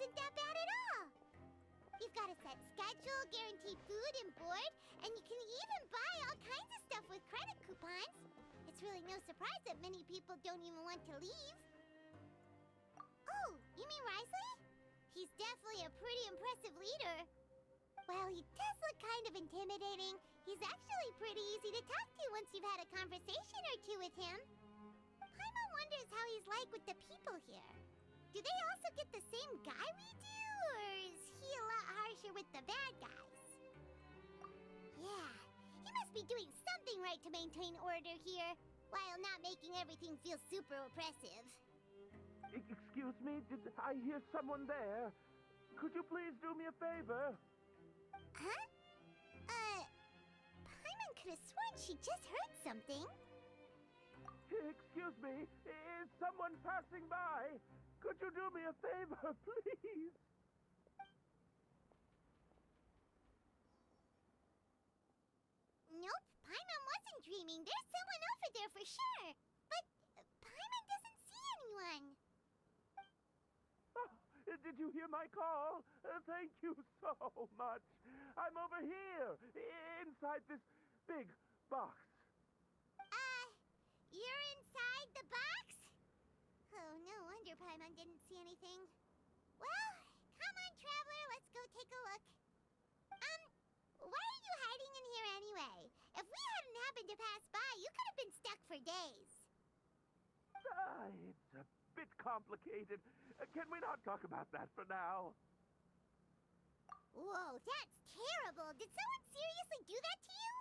isn't that bad at all. You've got a set schedule, guaranteed food and board, and you can even buy all kinds of stuff with credit coupons. It's really no surprise that many people don't even want to leave. Oh, you mean Rizli? He's definitely a pretty impressive leader. Well, he does look kind of intimidating. He's actually pretty easy to talk to once you've had a conversation or two with him. Paimon wonders how he's like with the people here. Do they also get the same guy we do, or is he a lot harsher with the bad guys? Yeah, he must be doing something right to maintain order here, while not making everything feel super oppressive. Excuse me, did I hear someone there? Could you please do me a favor? Huh? Paimon could have sworn she just heard something. Excuse me, is someone passing by? Could you do me a favor, please? Nope, Paimon wasn't dreaming. There's someone over there for sure. But Paimon doesn't see anyone. Oh, did you hear my call? Thank you so much. I'm over here, inside this big box. You're inside the box? Oh, no wonder Paimon didn't see anything. Well, come on, traveler, let's go take a look. Why are you hiding in here anyway? If we hadn't happened to pass by, you could have been stuck for days. It's a bit complicated. Can we not talk about that for now? Whoa, that's terrible. Did someone seriously do that to you?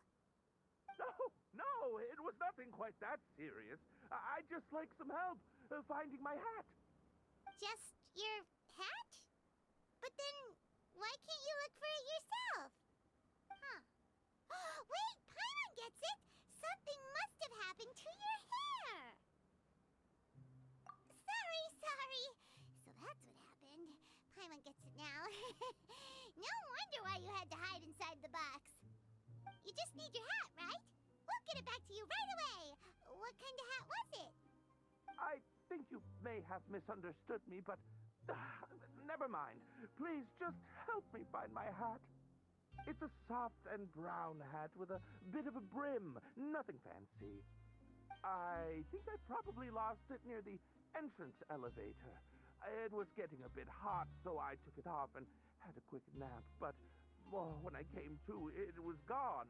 No, it was nothing quite that serious. I'd just like some help finding my hat. Just your hat? But then, why can't you look for it yourself? Huh. Wait, Paimon gets it! Something must have happened to your hair! Sorry. So that's what happened. Paimon gets it now. No wonder why you had to hide inside the box. You just need your hat, right? We'll get it back to you right away. What kind of hat was it? I think you may have misunderstood me, but never mind. Please just help me find my hat. It's a soft and brown hat with a bit of a brim. Nothing fancy. I think I probably lost it near the entrance elevator. It was getting a bit hot, so I took it off and had a quick nap. But when I came to, it was gone.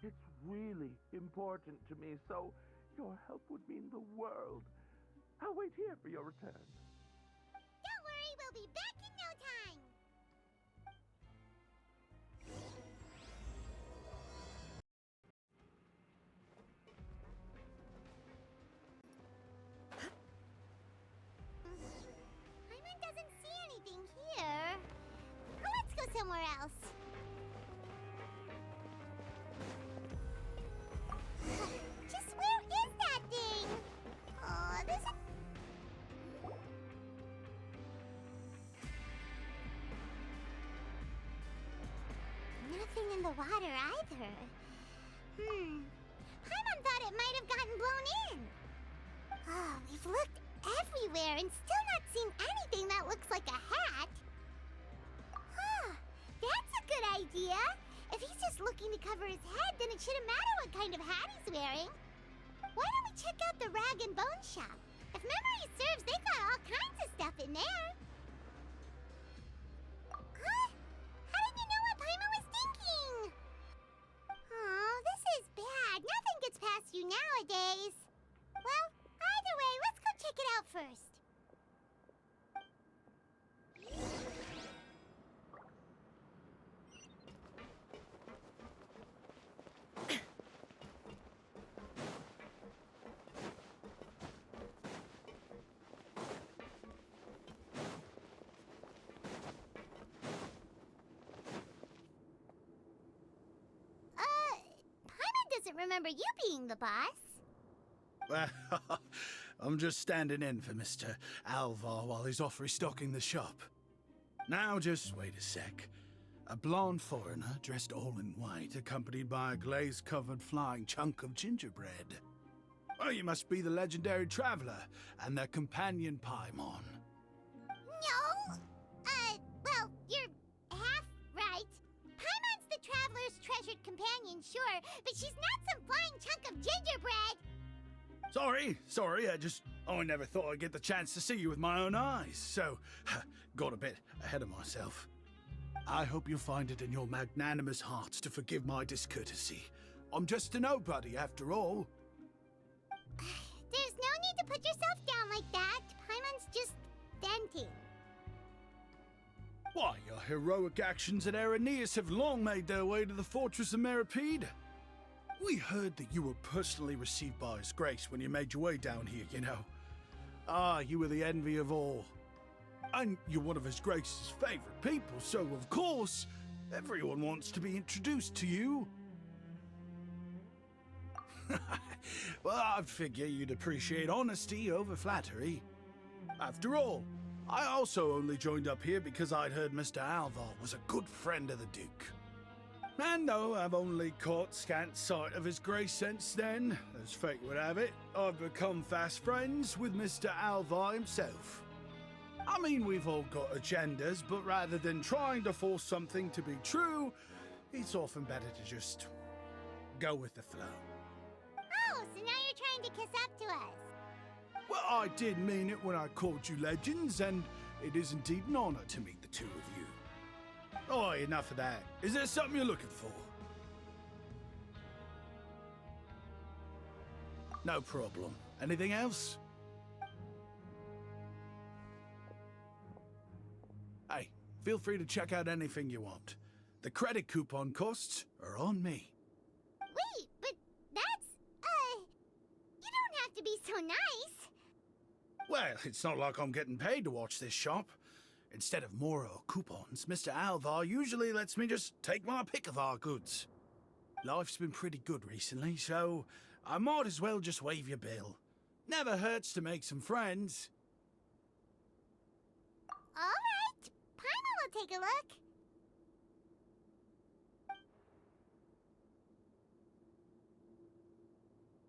It's really important to me, so your help would mean the world. I'll wait here for your return. Don't worry, we'll be back in no time. Paimon doesn't see anything here. Let's go somewhere else. Just where is that thing? Oh, there's a... Nothing in the water either. Paimon thought it might have gotten blown in. Oh, we've looked everywhere and still not seen anything that looks like a hat. Huh, that's a good idea. If he's just looking to cover his head, then it shouldn't matter what kind of hat he's wearing. Why don't we check out the rag and bone shop? If memory serves, they got all kinds of stuff in there. Huh? How did you know what Paimon was thinking? Oh, this is bad. Nothing gets past you nowadays. Well, either way, let's go check it out first. Paimon doesn't remember you being the boss. Well, I'm just standing in for Mr. Alvar while he's off restocking the shop. Now, just wait a sec. A blonde foreigner dressed all in white, accompanied by a glaze-covered flying chunk of gingerbread. Well, you must be the legendary traveler and their companion Paimon. No! treasured companion, sure, but she's not some flying chunk of gingerbread. Sorry, I never thought I'd get the chance to see you with my own eyes, so got a bit ahead of myself. I hope you find it in your magnanimous hearts to forgive my discourtesy. I'm just a nobody, after all. There's no need to put yourself down like that. Paimon's just venting. Why, your heroic actions at Aeneas have long made their way to the fortress of Meripede. We heard that you were personally received by His Grace when you made your way down here, you know. You were the envy of all. And you're one of His Grace's favorite people, so of course, everyone wants to be introduced to you. Well, I'd figure you'd appreciate honesty over flattery. After all, I also only joined up here because I'd heard Mr. Alvar was a good friend of the Duke. And though I've only caught scant sight of His Grace since then, as fate would have it, I've become fast friends with Mr. Alvar himself. I mean, we've all got agendas, but rather than trying to force something to be true, it's often better to just go with the flow. Oh, so now you're trying to kiss up to us. Well, I did mean it when I called you legends, and it is indeed an honor to meet the two of you. Oh, enough of that. Is there something you're looking for? No problem. Anything else? Hey, feel free to check out anything you want. The credit coupon costs are on me. Wait, but that's, you don't have to be so nice. Well, it's not like I'm getting paid to watch this shop. Instead of more coupons, Mr. Alvar usually lets me just take my pick of our goods. Life's been pretty good recently, so I might as well just waive your bill. Never hurts to make some friends. All right, Paimon will take a look.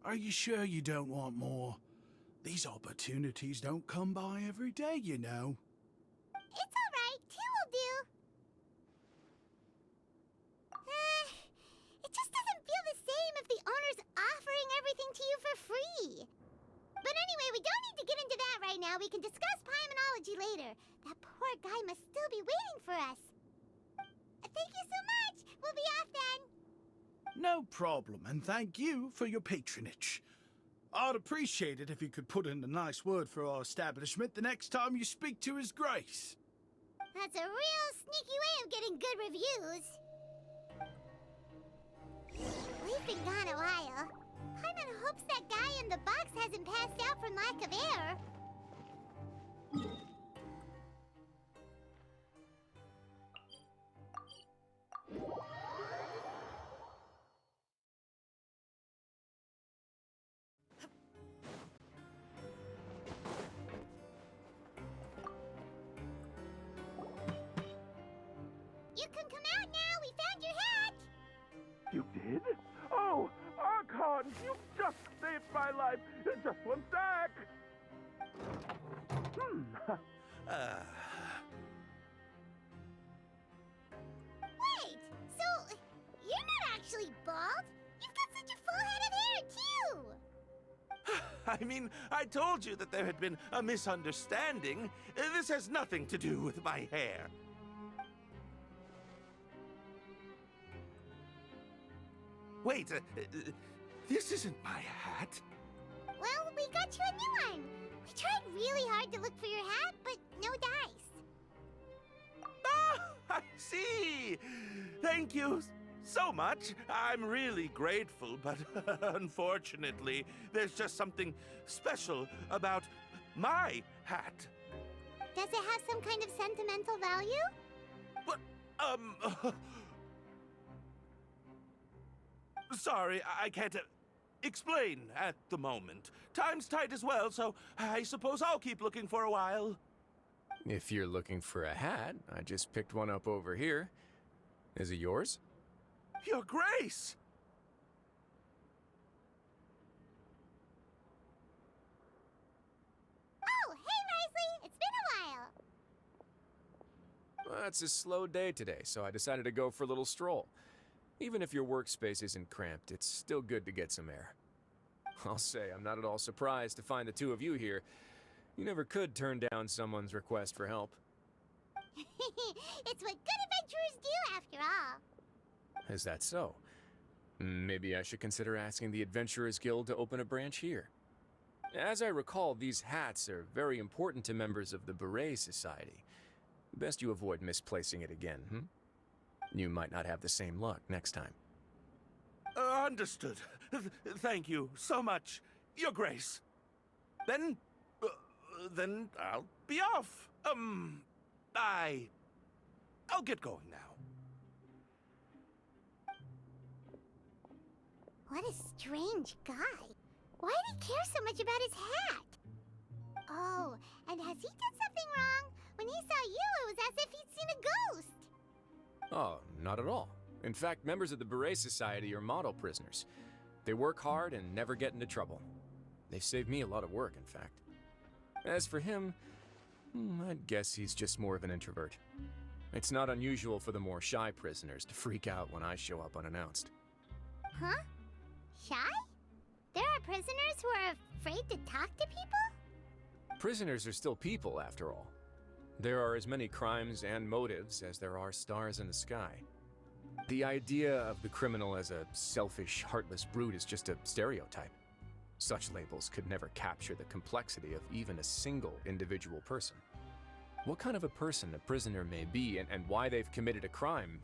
Are you sure you don't want more? These opportunities don't come by every day, you know. It's all right. Two will do. It just doesn't feel the same if the owner's offering everything to you for free. But anyway, we don't need to get into that right now. We can discuss Paimonology later. That poor guy must still be waiting for us. Thank you so much. We'll be off then. No problem, and thank you for your patronage. I'd appreciate it if you could put in a nice word for our establishment the next time you speak to His Grace. That's a real sneaky way of getting good reviews. We've been gone a while. Paimon hopes that guy in the box hasn't passed out from lack of air. You can come out now. We found your hat. You did? Oh, Archon, you just saved my life. Just one sec. Wait, so you're not actually bald? You've got such a full head of hair, too. I mean, I told you that there had been a misunderstanding. This has nothing to do with my hair. Wait, this isn't my hat. Well, we got you a new one. We tried really hard to look for your hat, but no dice. Ah, I see. Thank you so much. I'm really grateful, but unfortunately, there's just something special about my hat. Does it have some kind of sentimental value? But, sorry, I can't explain at the moment. Time's tight as well, so I suppose I'll keep looking for a while. If you're looking for a hat, I just picked one up over here. Is it yours? Your Grace! Oh, hey, Rizli! It's been a while. Well, it's a slow day today, so I decided to go for a little stroll. Even if your workspace isn't cramped, it's still good to get some air. I'll say, I'm not at all surprised to find the two of you here. You never could turn down someone's request for help. It's what good adventurers do, after all. Is that so? Maybe I should consider asking the Adventurers Guild to open a branch here. As I recall, these hats are very important to members of the Beret Society. Best you avoid misplacing it again, You might not have the same luck next time. Understood. Thank you so much, Your Grace. Then I'll be off. I'll get going now. What a strange guy. Why did he care so much about his hat? Oh, and has he done something wrong? When he saw you, it was as if he'd seen a ghost. Oh, not at all. In fact, members of the Beret Society are model prisoners. They work hard and never get into trouble. They've saved me a lot of work, in fact. As for him, I'd guess he's just more of an introvert. It's not unusual for the more shy prisoners to freak out when I show up unannounced. Huh? Shy? There are prisoners who are afraid to talk to people? Prisoners are still people, after all. There are as many crimes and motives as there are stars in the sky. The idea of the criminal as a selfish, heartless brute is just a stereotype. Such labels could never capture the complexity of even a single individual person. What kind of a person a prisoner may be and why they've committed a crime,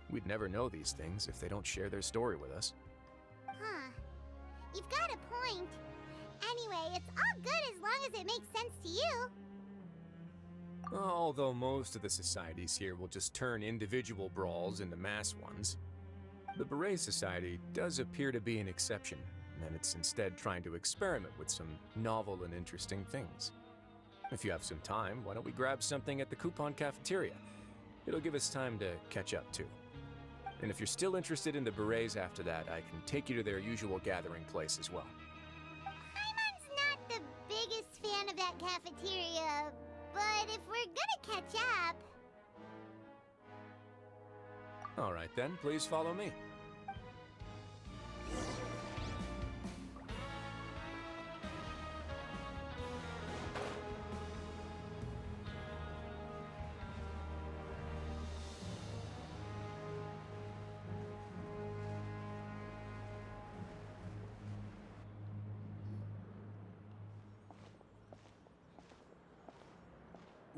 we'd never know these things if they don't share their story with us. Huh. You've got a point. Anyway, it's all good as long as it makes sense to you. Although most of the societies here will just turn individual brawls into mass ones, the Beret Society does appear to be an exception, and it's instead trying to experiment with some novel and interesting things. If you have some time, why don't we grab something at the coupon cafeteria? It'll give us time to catch up too. And if you're still interested in the Berets after that, I can take you to their usual gathering place as well. Paimon's not the biggest fan of that cafeteria, but if we're gonna catch up... All right then, please follow me.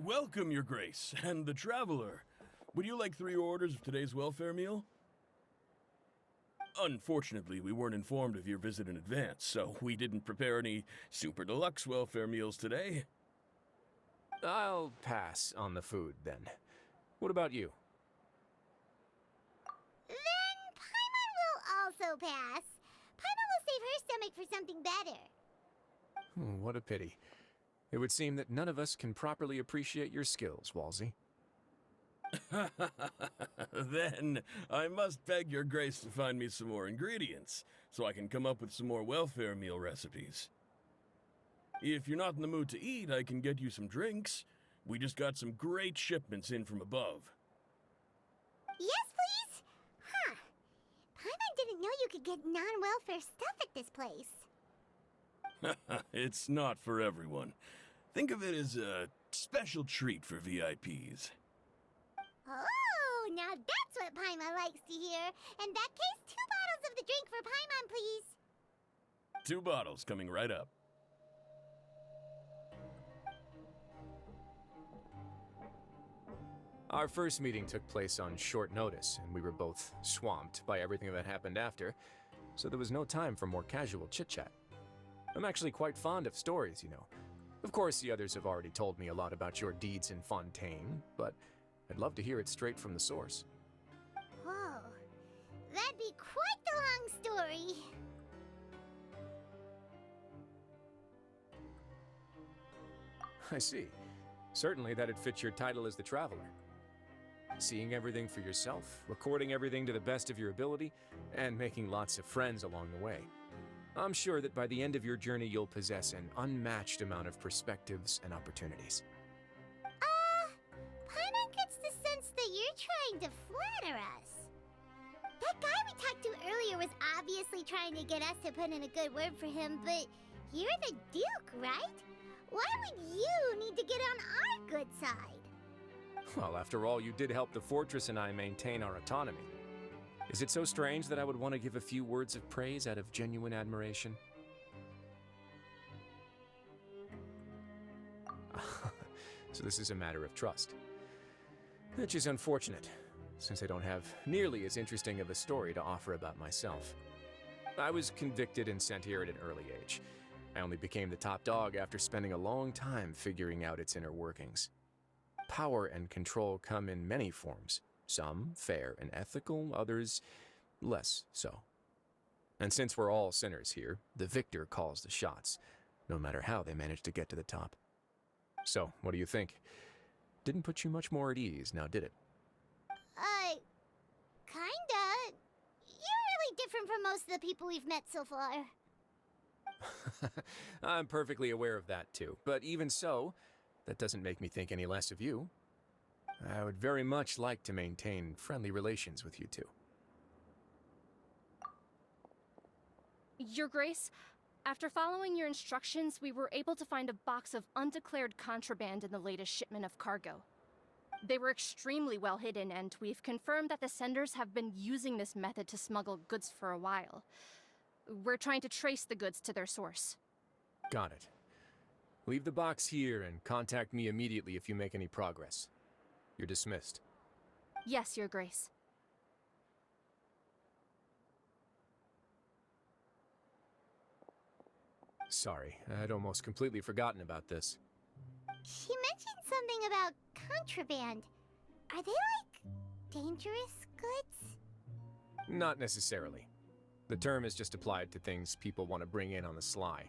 Welcome, Your Grace, and the Traveler. Would you like 3 orders of today's welfare meal? Unfortunately, we weren't informed of your visit in advance, so we didn't prepare any super deluxe welfare meals today. I'll pass on the food, then. What about you? Then Paimon will also pass. Paimon will save her stomach for something better. What a pity. It would seem that none of us can properly appreciate your skills, Walsey. Then I must beg Your Grace to find me some more ingredients, so I can come up with some more welfare meal recipes. If you're not in the mood to eat, I can get you some drinks. We just got some great shipments in from above. Yes, please? Huh. Paimon didn't know you could get non-welfare stuff at this place. It's not for everyone. Think of it as a special treat for VIPs. Oh, now that's what Paimon likes to hear. In that case, 2 bottles of the drink for Paimon, please. 2 bottles coming right up. Our first meeting took place on short notice, and we were both swamped by everything that happened after, so there was no time for more casual chit-chat. I'm actually quite fond of stories, you know. Of course, the others have already told me a lot about your deeds in Fontaine, but I'd love to hear it straight from the source. Whoa. That'd be quite the long story. I see. Certainly that'd fit your title as the Traveler. Seeing everything for yourself, recording everything to the best of your ability, and making lots of friends along the way. I'm sure that by the end of your journey, you'll possess an unmatched amount of perspectives and opportunities. Paimon gets the sense that you're trying to flatter us. That earlier was obviously trying to get us to put in a good word for him, but you're the Duke, right? Why would you need to get on our good side? Well, after all, you did help the fortress and I maintain our autonomy. Is it so strange that I would want to give a few words of praise out of genuine admiration? So this is a matter of trust. Which is unfortunate, since I don't have nearly as interesting of a story to offer about myself. I was convicted and sent here at an early age. I only became the top dog after spending a long time figuring out its inner workings. Power and control come in many forms, some fair and ethical, others less so. And since we're all sinners here, the victor calls the shots, no matter how they manage to get to the top. So, what do you think? Didn't put you much more at ease, now did it? Kinda. You're really different from most of the people we've met so far. I'm perfectly aware of that too, but even so, that doesn't make me think any less of you. I would very much like to maintain friendly relations with you two. Your Grace, after following your instructions, we were able to find a box of undeclared contraband in the latest shipment of cargo. They were extremely well hidden, and we've confirmed that the senders have been using this method to smuggle goods for a while. We're trying to trace the goods to their source. Got it. Leave the box here and contact me immediately if you make any progress. You're dismissed. Yes, Your Grace. Sorry, I'd almost completely forgotten about this. She mentioned something about contraband. Are they, like, dangerous goods? Not necessarily. The term is just applied to things people want to bring in on the sly.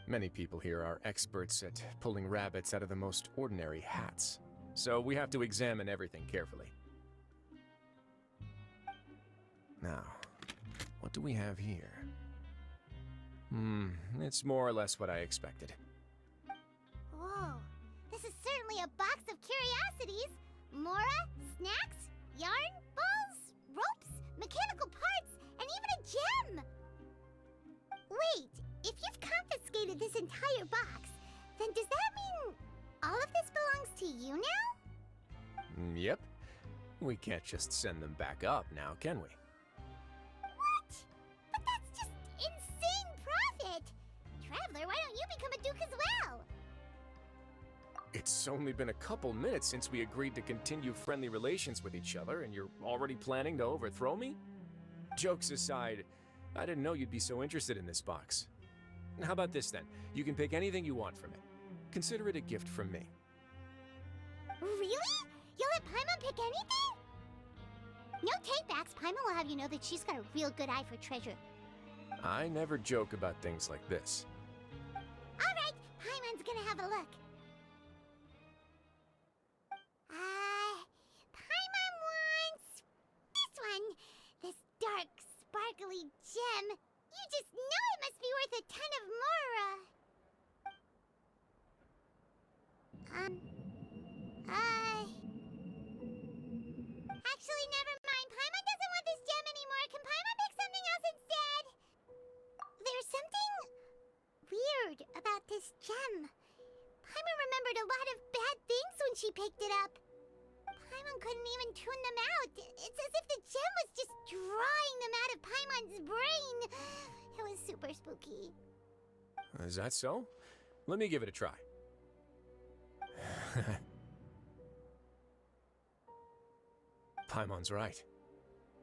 Many people here are experts at pulling rabbits out of the most ordinary hats, so we have to examine everything carefully. Now, what do we have here? It's more or less what I expected. Whoa, this is certainly a box of curiosities. Mora, snacks, yarn, balls, ropes, mechanical parts, and even a gem! Wait, if you've confiscated this entire box, then does that mean all of this belongs to you now? Yep. We can't just send them back up now, can we? What? But that's just insane profit! Traveler, why don't you become a duke as well? It's only been a couple minutes since we agreed to continue friendly relations with each other, and you're already planning to overthrow me? Jokes aside, I didn't know you'd be so interested in this box. How about this then? You can pick anything you want from it. Consider it a gift from me. Really? You'll let Paimon pick anything? No takebacks. Paimon will have you know that she's got a real good eye for treasure. I never joke about things like this. Alright, Paimon's gonna have a look. Paimon wants this one. This dark, sparkly gem. You just know it must be worth a ton of Mora. Actually, never mind. Paimon doesn't want this gem anymore. Can Paimon pick something else instead? There's something weird about this gem. Paimon remembered a lot of bad things when she picked it up. Paimon couldn't even tune them out. It's as if the gem was just drawing them out of Paimon's brain. It was super spooky. Is that so? Let me give it a try. Paimon's right.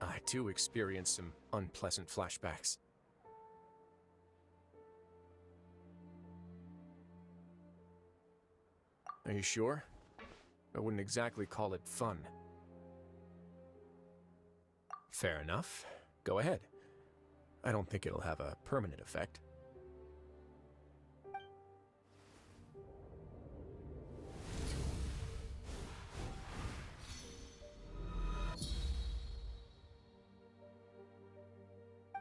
I too experienced some unpleasant flashbacks. Are you sure? I wouldn't exactly call it fun. Fair enough. Go ahead. I don't think it'll have a permanent effect.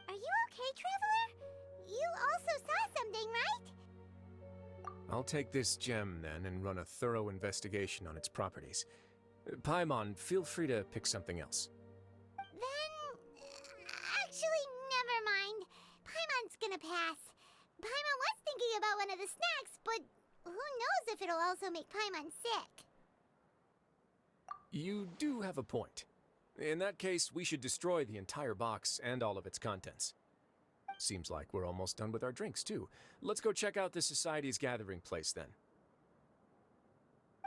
Are you okay, Traveler? You also saw something, right? I'll take this gem then and run a thorough investigation on its properties. Paimon, feel free to pick something else. Then moment's gonna pass. Paimon was thinking about one of the snacks, but who knows if it'll also make Paimon sick. You do have a point. In that case, we should destroy the entire box and all of its contents. Seems like we're almost done with our drinks, too. Let's go check out the Society's gathering place, then.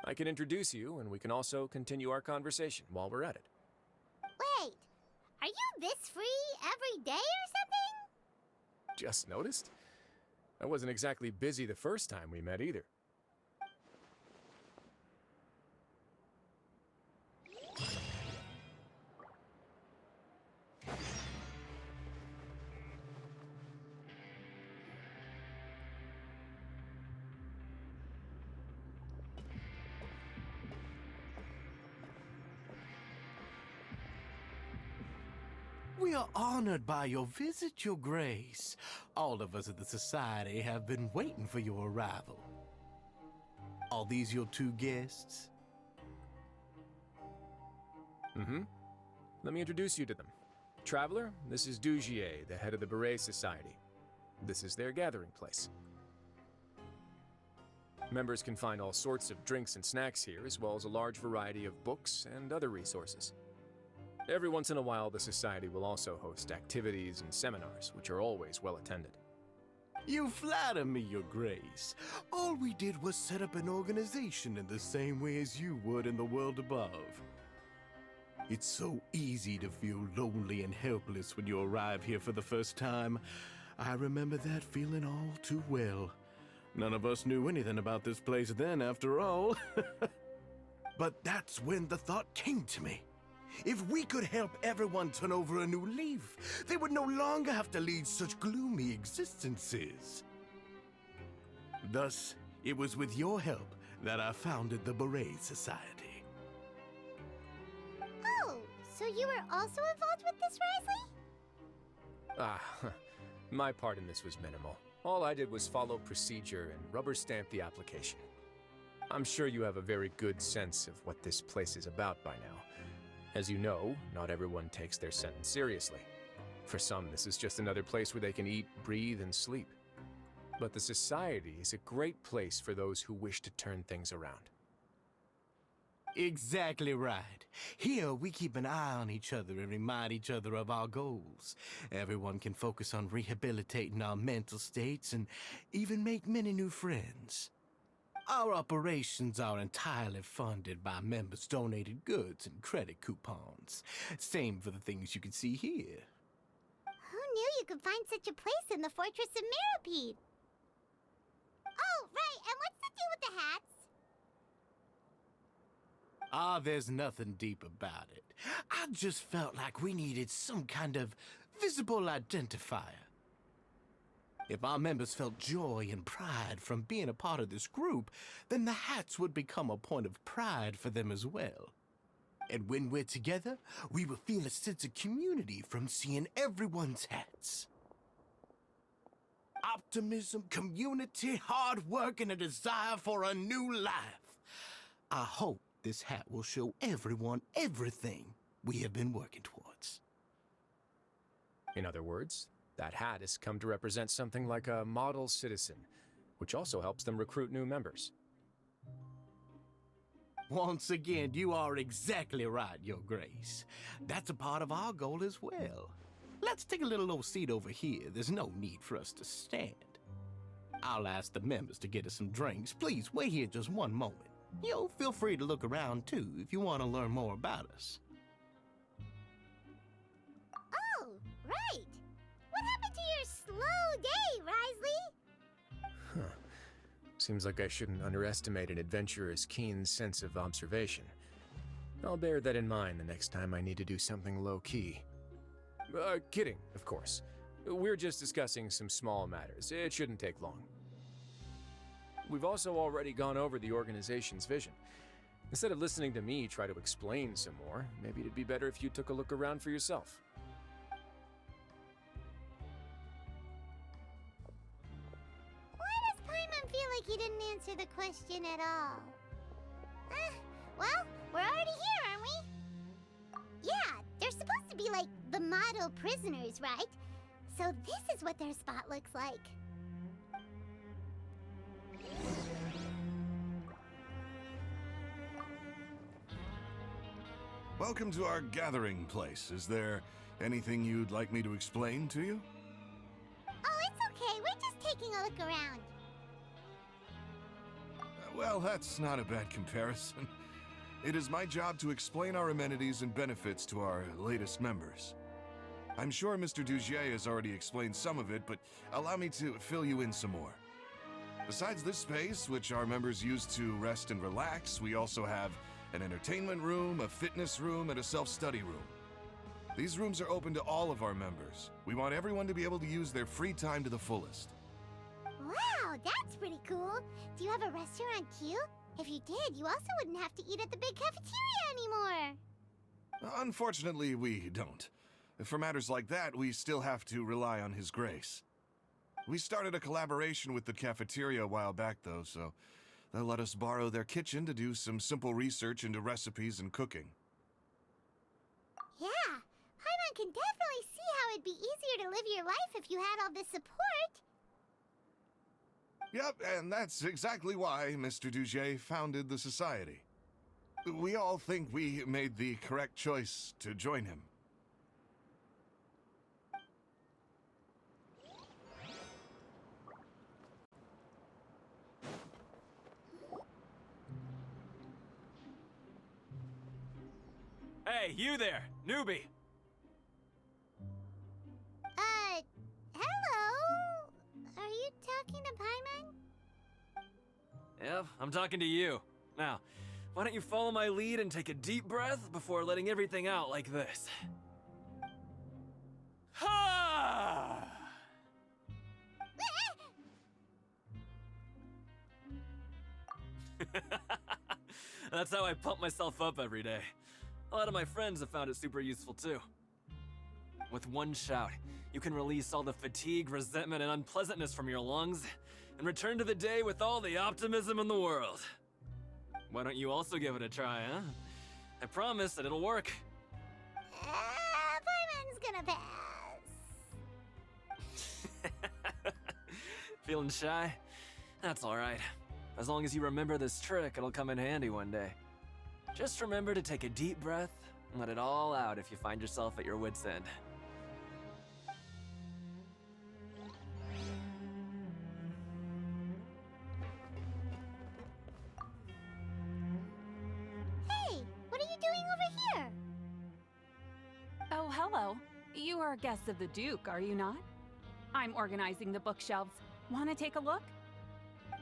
I can introduce you, and we can also continue our conversation while we're at it. Wait, are you this free every day or something? Just noticed? I wasn't exactly busy the first time we met, either. We are honored by your visit, Your Grace. All of us at the Society have been waiting for your arrival. Are these your two guests? Mm-hmm. Let me introduce you to them. Traveler, this is Dugier, the head of the Beret Society. This is their gathering place. Members can find all sorts of drinks and snacks here, as well as a large variety of books and other resources. Every once in a while, the Society will also host activities and seminars, which are always well attended. You flatter me, Your Grace. All we did was set up an organization in the same way as you would in the world above. It's so easy to feel lonely and helpless when you arrive here for the first time. I remember that feeling all too well. None of us knew anything about this place then, after all. But that's when the thought came to me. If we could help everyone turn over a new leaf, they would no longer have to lead such gloomy existences. Thus, it was with your help that I founded the Beret Society. Oh, so you were also involved with this, Rizli? My part in this was minimal. All I did was follow procedure and rubber stamp the application. I'm sure you have a very good sense of what this place is about by now. As you know, not everyone takes their sentence seriously. For some, this is just another place where they can eat, breathe, and sleep. But the Society is a great place for those who wish to turn things around. Exactly right. Here, we keep an eye on each other and remind each other of our goals. Everyone can focus on rehabilitating our mental states and even make many new friends. Our operations are entirely funded by members' donated goods and credit coupons. Same for the things you can see here. Who knew you could find such a place in the Fortress of Mirapede? Oh, right, and what's the deal with the hats? There's nothing deep about it. I just felt like we needed some kind of visible identifier. If our members felt joy and pride from being a part of this group, then the hats would become a point of pride for them as well. And when we're together, we will feel a sense of community from seeing everyone's hats. Optimism, community, hard work, and a desire for a new life. I hope this hat will show everyone everything we have been working towards. In other words, that hat has come to represent something like a model citizen, which also helps them recruit new members. Once again, you are exactly right, Your Grace. That's a part of our goal as well. Let's take a little old seat over here. There's no need for us to stand. I'll ask the members to get us some drinks. Please wait here just one moment. Feel free to look around too if you want to learn more about us. Oh, right. What happened to your slow day, Rizli? Seems like I shouldn't underestimate an adventurer's keen sense of observation. I'll bear that in mind the next time I need to do something low-key. Kidding, of course. We're just discussing some small matters. It shouldn't take long. We've also already gone over the organization's vision. Instead of listening to me try to explain some more, maybe it'd be better if you took a look around for yourself. Why does Paimon feel like he didn't answer the question at all? Well, we're already here, aren't we? Yeah, they're supposed to be like the model prisoners, right? So this is what their spot looks like. Welcome to our gathering place. Is there anything you'd like me to explain to you? Oh, it's okay. We're just taking a look around. Well, that's not a bad comparison. It is my job to explain our amenities and benefits to our latest members. I'm sure Mr. Dugier has already explained some of it, but allow me to fill you in some more. Besides this space, which our members use to rest and relax, we also have an entertainment room, a fitness room, and a self-study room. These rooms are open to all of our members. We want everyone to be able to use their free time to the fullest. Wow, that's pretty cool. Do you have a restaurant too? If you did, you also wouldn't have to eat at the big cafeteria anymore. Unfortunately, we don't. For matters like that, we still have to rely on His grace. We started a collaboration with the cafeteria a while back, though, so they'll let us borrow their kitchen to do some simple research into recipes and cooking. Yeah, Paimon can definitely see how it'd be easier to live your life if you had all this support. Yep, and that's exactly why Mr. Dugier founded the society. We all think we made the correct choice to join him. Hey, you there, newbie! Hello? Are you talking to Paimon? Yep, I'm talking to you. Now, why don't you follow my lead and take a deep breath before letting everything out like this? Ha! That's how I pump myself up every day. A lot of my friends have found it super useful too. With one shout, you can release all the fatigue, resentment, and unpleasantness from your lungs and return to the day with all the optimism in the world. Why don't you also give it a try, huh? I promise that it'll work. Paimon's gonna pass. Feeling shy? That's alright. As long as you remember this trick, it'll come in handy one day. Just remember to take a deep breath and let it all out if you find yourself at your wit's end. Hey, what are you doing over here? Oh, hello. You are guests of the Duke, are you not? I'm organizing the bookshelves. Want to take a look?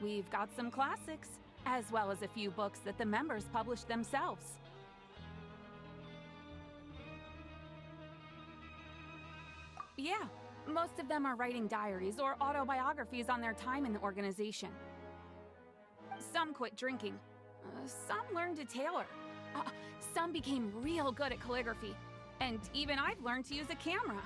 We've got some classics, as well as a few books that the members publish themselves. Yeah, most of them are writing diaries or autobiographies on their time in the organization. Some quit drinking. Some learned to tailor. Some became real good at calligraphy. And even I've learned to use a camera.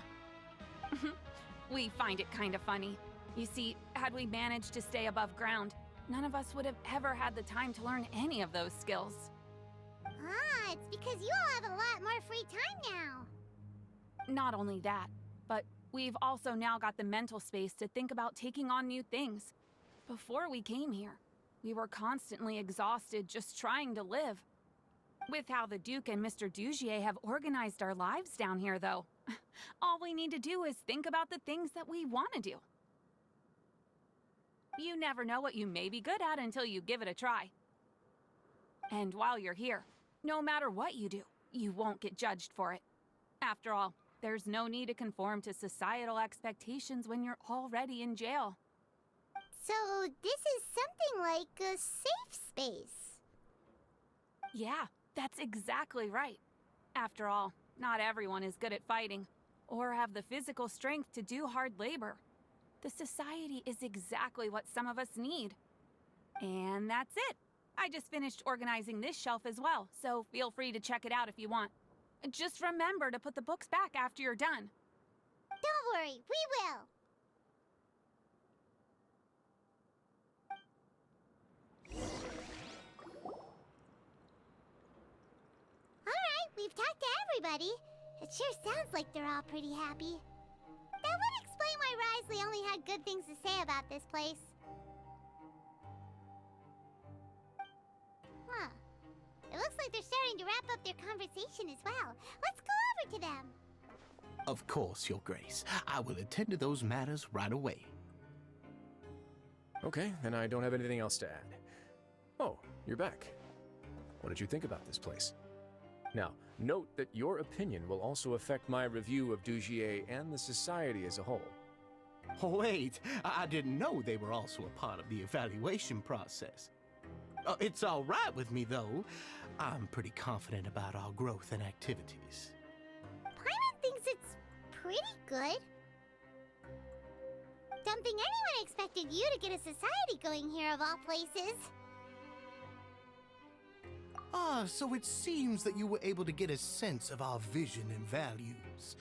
We find it kind of funny. You see, had we managed to stay above ground, none of us would have ever had the time to learn any of those skills. Ah, it's because you all have a lot more free time now. Not only that, but we've also now got the mental space to think about taking on new things. Before we came here, we were constantly exhausted just trying to live. With how the Duke and Mr. Dugier have organized our lives down here, though, all we need to do is think about the things that we want to do. You never know what you may be good at until you give it a try. And while you're here, no matter what you do, you won't get judged for it. After all, there's no need to conform to societal expectations when you're already in jail. So this is something like a safe space. Yeah, that's exactly right. After all, not everyone is good at fighting, or have the physical strength to do hard labor. The society is exactly what some of us need. And that's it. I just finished organizing this shelf as well, so feel free to check it out if you want. Just remember to put the books back after you're done. Don't worry, we will. Alright, we've talked to everybody. It sure sounds like they're all pretty happy. That would explain mostly only had good things to say about this place. Huh. It looks like they're starting to wrap up their conversation as well. Let's go over to them. Of course, Your Grace. I will attend to those matters right away. Okay, then I don't have anything else to add. Oh, you're back. What did you think about this place? Now, note that your opinion will also affect my review of Dugier and the society as a whole. Oh, wait, I didn't know they were also a part of the evaluation process. It's all right with me, though. I'm pretty confident about our growth and activities. Paimon thinks it's pretty good. Don't think anyone expected you to get a society going here of all places. Ah, so it seems that you were able to get a sense of our vision and values.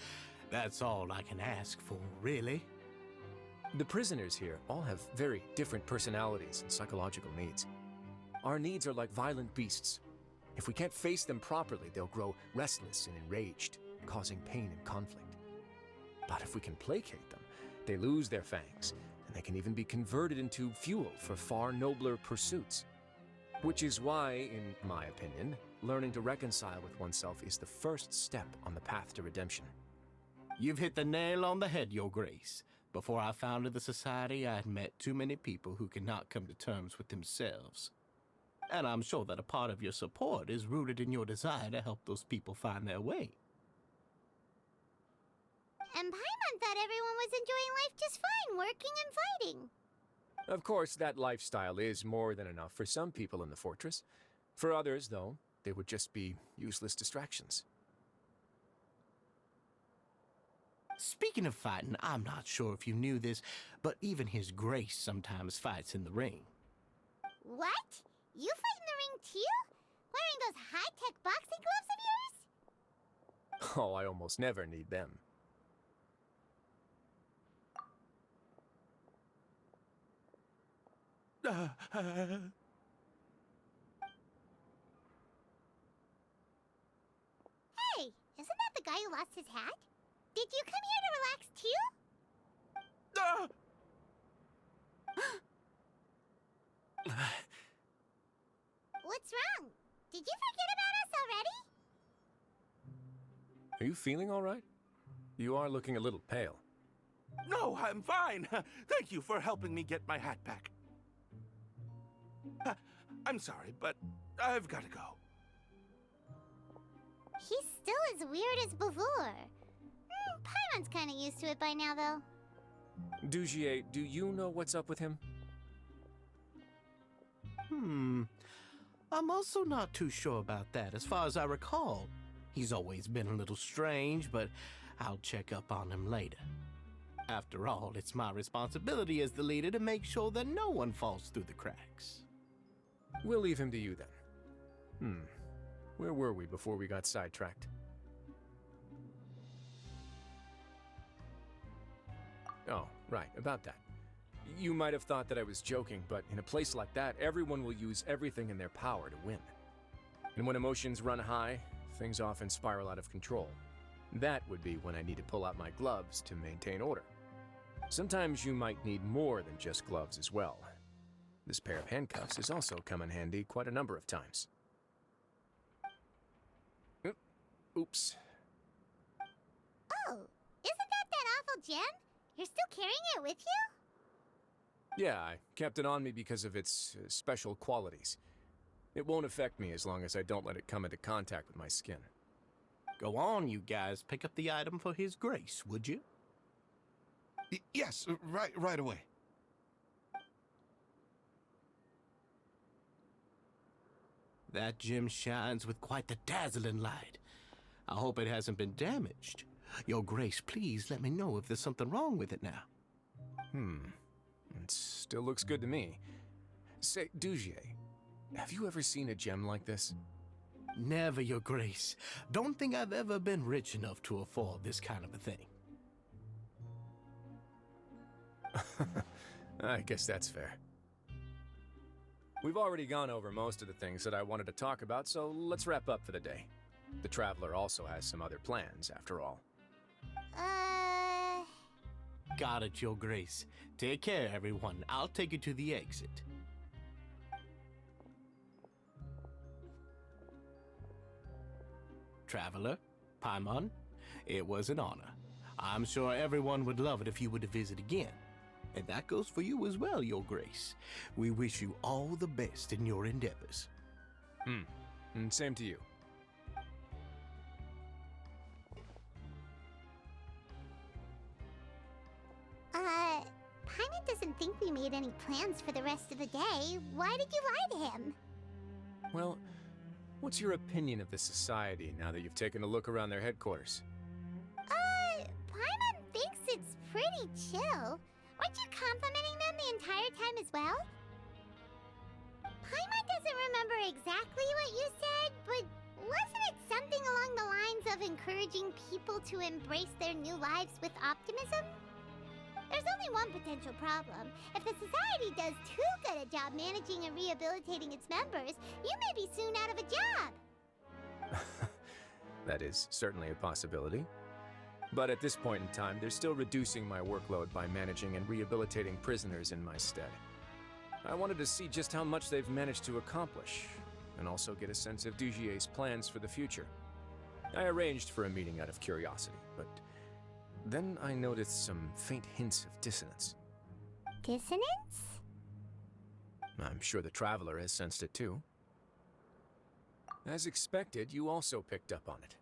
That's all I can ask for, really. The prisoners here all have very different personalities and psychological needs. Our needs are like violent beasts. If we can't face them properly, they'll grow restless and enraged, causing pain and conflict. But if we can placate them, they lose their fangs, and they can even be converted into fuel for far nobler pursuits. Which is why, in my opinion, learning to reconcile with oneself is the first step on the path to redemption. You've hit the nail on the head, Your Grace. Before I founded the Society, I had met too many people who could not come to terms with themselves. And I'm sure that a part of your support is rooted in your desire to help those people find their way. And Paimon thought everyone was enjoying life just fine, working and fighting. Of course, that lifestyle is more than enough for some people in the fortress. For others, though, they would just be useless distractions. Speaking of fighting, I'm not sure if you knew this, but even His Grace sometimes fights in the ring. What? You fight in the ring too? Wearing those high-tech boxing gloves of yours? Oh, I almost never need them. Hey, isn't that the guy who lost his hat? Did you come here to relax too? What's wrong? Did you forget about us already? Are you feeling all right? You are looking a little pale. No, I'm fine. Thank you for helping me get my hat back. I'm sorry, but I've got to go. He's still as weird as before. Paimon's kind of used to it by now, though. Dugier, do you know what's up with him? I'm also not too sure about that. As far as I recall, he's always been a little strange, but I'll check up on him later. After all, it's my responsibility as the leader to make sure that no one falls through the cracks. We'll leave him to you then. Where were we before we got sidetracked? Oh, right, about that. You might have thought that I was joking, but in a place like that, everyone will use everything in their power to win. And when emotions run high, things often spiral out of control. That would be when I need to pull out my gloves to maintain order. Sometimes you might need more than just gloves as well. This pair of handcuffs has also come in handy quite a number of times. Oops. Oh, isn't that awful gem? You're still carrying it with you? Yeah, I kept it on me because of its special qualities. It won't affect me as long as I don't let it come into contact with my skin. Go on, you guys. Pick up the item for His Grace, would you? Yes, right away. That gem shines with quite the dazzling light. I hope it hasn't been damaged. Your Grace, please let me know if there's something wrong with it now. It still looks good to me. Say, Dugier, have you ever seen a gem like this? Never, Your Grace. Don't think I've ever been rich enough to afford this kind of a thing. I guess that's fair. We've already gone over most of the things that I wanted to talk about, so let's wrap up for the day. The Traveler also has some other plans, after all. Got it, Your Grace. Take care, everyone. I'll take you to the exit. Traveler, Paimon, it was an honor. I'm sure everyone would love it if you were to visit again. And that goes for you as well, Your Grace. We wish you all the best in your endeavors. And same to you. Paimon doesn't think we made any plans for the rest of the day. Why did you lie to him? Well, what's your opinion of the society now that you've taken a look around their headquarters? Paimon thinks it's pretty chill. Weren't you complimenting them the entire time as well? Paimon doesn't remember exactly what you said, but wasn't it something along the lines of encouraging people to embrace their new lives with optimism? There's only one potential problem. If the society does too good a job managing and rehabilitating its members, you may be soon out of a job. That is certainly a possibility. But at this point in time, they're still reducing my workload by managing and rehabilitating prisoners in my stead. I wanted to see just how much they've managed to accomplish, and also get a sense of Dugier's plans for the future. I arranged for a meeting out of curiosity, but then I noticed some faint hints of dissonance. Dissonance? I'm sure the Traveler has sensed it too. As expected, you also picked up on it.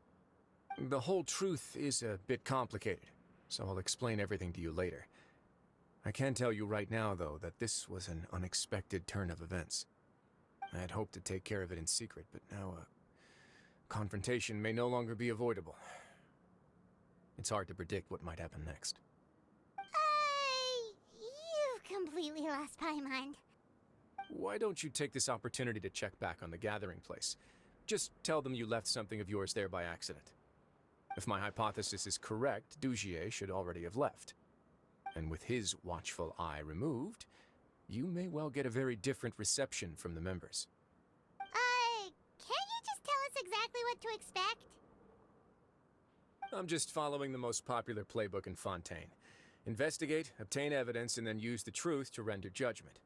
The whole truth is a bit complicated, so I'll explain everything to you later. I can tell you right now, though, that this was an unexpected turn of events. I had hoped to take care of it in secret, but now a confrontation may no longer be avoidable. It's hard to predict what might happen next. You've completely lost my mind. Why don't you take this opportunity to check back on the gathering place? Just tell them you left something of yours there by accident. If my hypothesis is correct, Dugier should already have left. And with his watchful eye removed, you may well get a very different reception from the members. Can't you just tell us exactly what to expect? I'm just following the most popular playbook in Fontaine. Investigate, obtain evidence, and then use the truth to render judgment.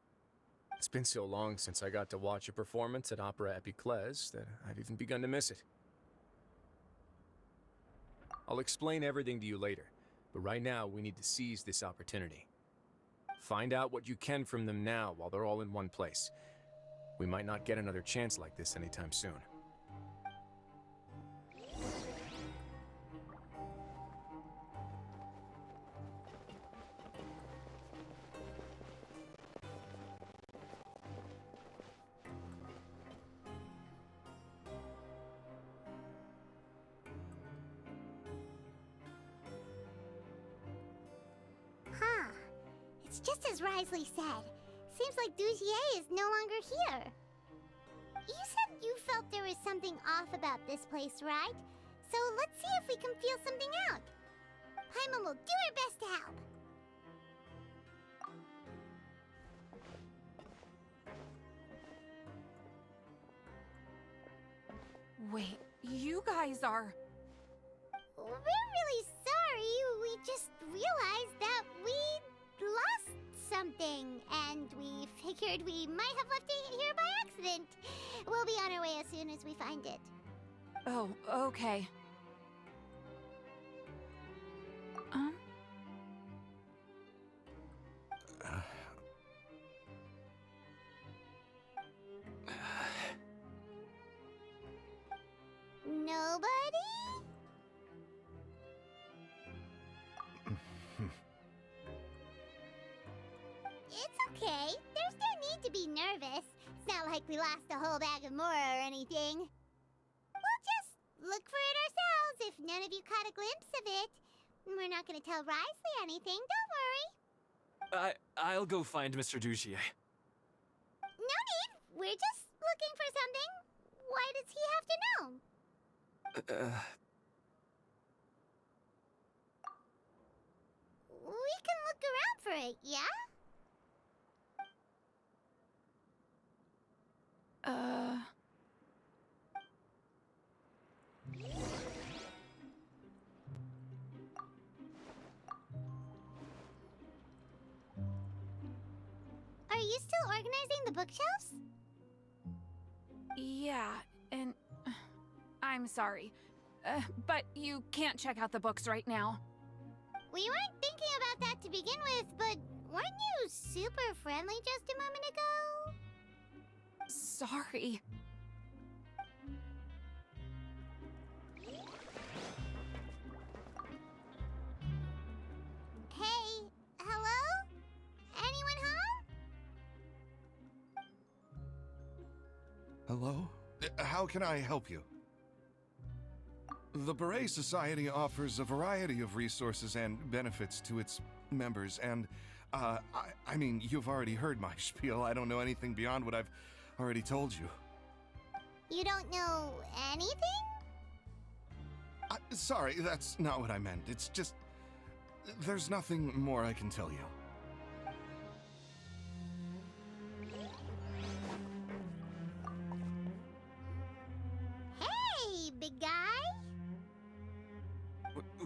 It's been so long since I got to watch a performance at Opera Epiclese that I've even begun to miss it. I'll explain everything to you later, but right now we need to seize this opportunity. Find out what you can from them now while they're all in one place. We might not get another chance like this anytime soon. It's just as Rizli said. Seems like Dugier is no longer here. You said you felt there was something off about this place, right? So let's see if we can feel something out. Paimon will do her best to help. Wait, you guys are... We're really sorry. We just realized that we lost something, and we figured we might have left it here by accident. We'll be on our way as soon as we find it. Oh, okay. Nobody? It's okay. There's no need to be nervous. It's not like we lost a whole bag of Mora or anything. We'll just look for it ourselves if none of you caught a glimpse of it. We're not going to tell Rizli anything, don't worry. I'll go find Mr. Dugier. No need. We're just looking for something. Why does he have to know? We can look around for it, yeah? you still organizing the bookshelves? Yeah, and I'm sorry. But you can't check out the books right now. We weren't thinking about that to begin with, but weren't you super friendly just a moment ago? Sorry. Hey, hello? Anyone home? Hello? How can I help you? The Beret Society offers a variety of resources and benefits to its members, and, I mean, you've already heard my spiel. I don't know anything beyond what I've already told you. You don't know anything? Sorry, that's not what I meant. It's just... there's nothing more I can tell you. Hey, big guy!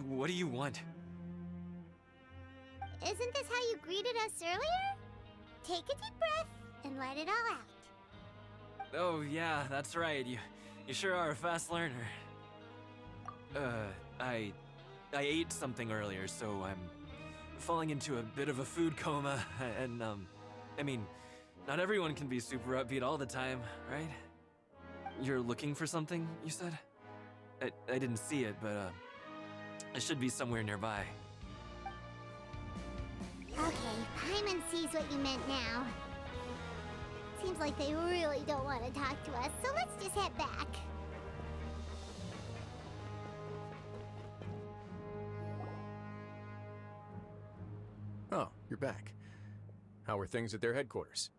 What do you want? Isn't this how you greeted us earlier? Take a deep breath and let it all out. Oh, yeah, that's right. You sure are a fast learner. I ate something earlier, so I'm falling into a bit of a food coma, and, I mean, not everyone can be super upbeat all the time, right? You're looking for something, you said? I didn't see it, but, it should be somewhere nearby. Okay, Paimon sees what you meant now. Seems like they really don't want to talk to us, so let's just head back. Oh, you're back. How were things at their headquarters?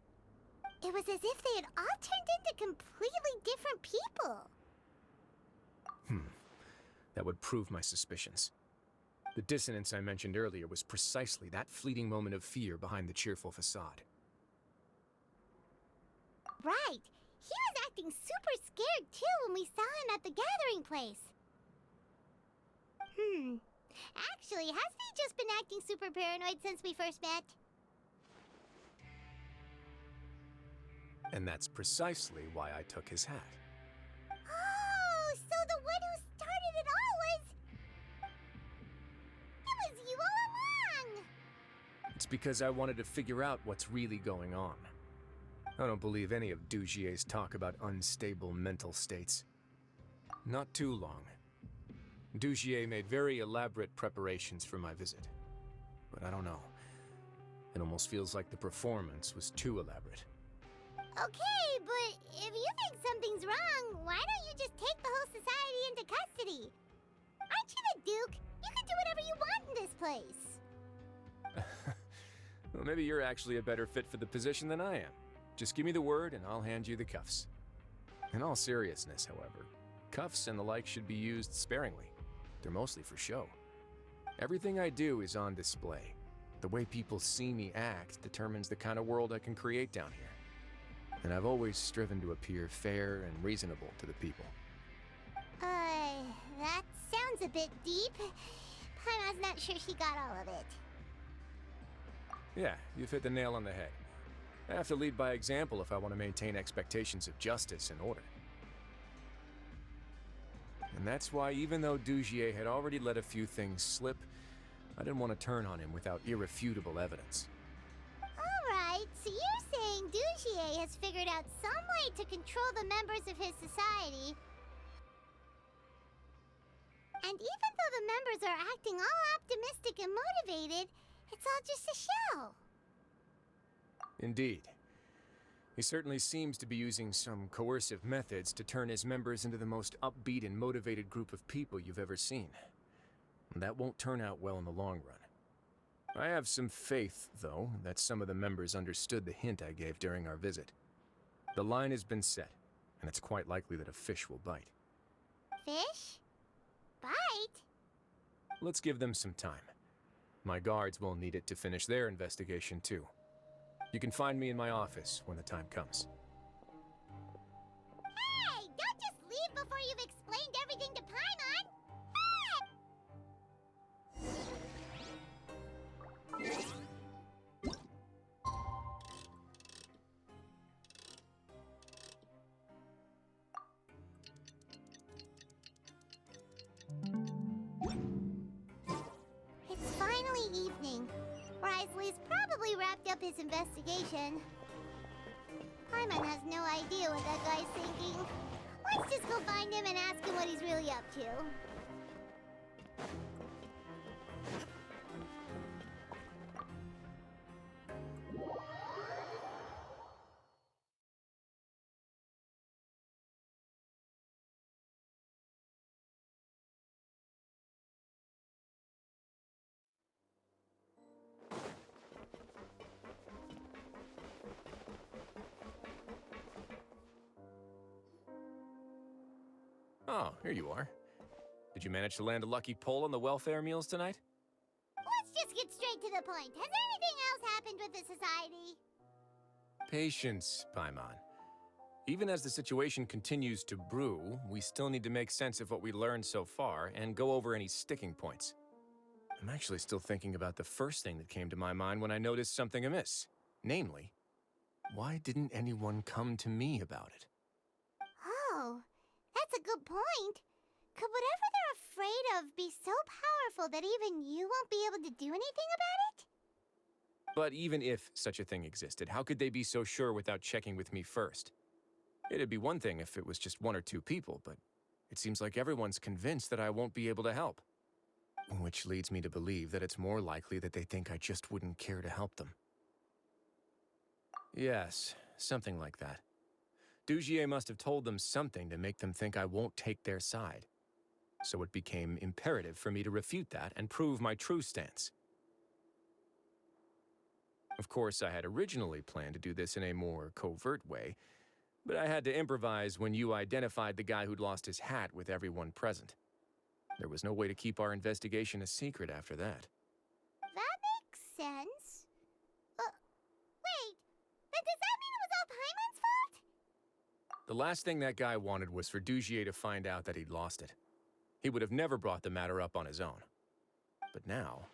It was as if they had all turned into completely different people. That would prove my suspicions. The dissonance I mentioned earlier was precisely that fleeting moment of fear behind the cheerful facade. Right. He was acting super scared too when we saw him at the gathering place. Actually, hasn't he just been acting super paranoid since we first met? And that's precisely why I took his hat. Oh, so the one who started it all was... It was you all along! It's because I wanted to figure out what's really going on. I don't believe any of Dugier's talk about unstable mental states. Not too long. Dugier made very elaborate preparations for my visit. But I don't know. It almost feels like the performance was too elaborate. Okay, but if you think something's wrong, why don't you just take the whole society into custody? Aren't you the Duke? You can do whatever you want in this place. Well, maybe you're actually a better fit for the position than I am. Just give me the word and I'll hand you the cuffs. In all seriousness, however, cuffs and the like should be used sparingly. They're mostly for show. Everything I do is on display. The way people see me act determines the kind of world I can create down here. And I've always striven to appear fair and reasonable to the people. That sounds a bit deep. Paimon's not sure she got all of it. Yeah, you've hit the nail on the head. I have to lead by example if I want to maintain expectations of justice and order. And that's why, even though Dugier had already let a few things slip, I didn't want to turn on him without irrefutable evidence. Alright, so you're saying Dugier has figured out some way to control the members of his society. And even though the members are acting all optimistic and motivated, it's all just a show. Indeed. He certainly seems to be using some coercive methods to turn his members into the most upbeat and motivated group of people you've ever seen. And that won't turn out well in the long run. I have some faith, though, that some of the members understood the hint I gave during our visit. The line has been set, and it's quite likely that a fish will bite. Fish? Bite? Let's give them some time. My guards will need it to finish their investigation, too. You can find me in my office when the time comes. Hey! Don't just leave before you've explained everything to Paimon! up his investigation. Paimon has no idea what that guy's thinking. Let's just go find him and ask him what he's really up to. Oh, here you are. Did you manage to land a lucky pull on the welfare meals tonight? Let's just get straight to the point. Has anything else happened with the society? Patience, Paimon. Even as the situation continues to brew, we still need to make sense of what we learned so far and go over any sticking points. I'm actually still thinking about the first thing that came to my mind when I noticed something amiss. Namely, why didn't anyone come to me about it? Oh, that's a good point. Could whatever they're afraid of be so powerful that even you won't be able to do anything about it? But even if such a thing existed, how could they be so sure without checking with me first? It'd be one thing if it was just one or two people, but it seems like everyone's convinced that I won't be able to help. Which leads me to believe that it's more likely that they think I just wouldn't care to help them. Yes, something like that. Dugier must have told them something to make them think I won't take their side. So it became imperative for me to refute that and prove my true stance. Of course, I had originally planned to do this in a more covert way, but I had to improvise when you identified the guy who'd lost his hat with everyone present. There was no way to keep our investigation a secret after that. That makes sense. Wait, then does that mean it was all Paimon's fault? The last thing that guy wanted was for Dugier to find out that he'd lost it. He would have never brought the matter up on his own. But now,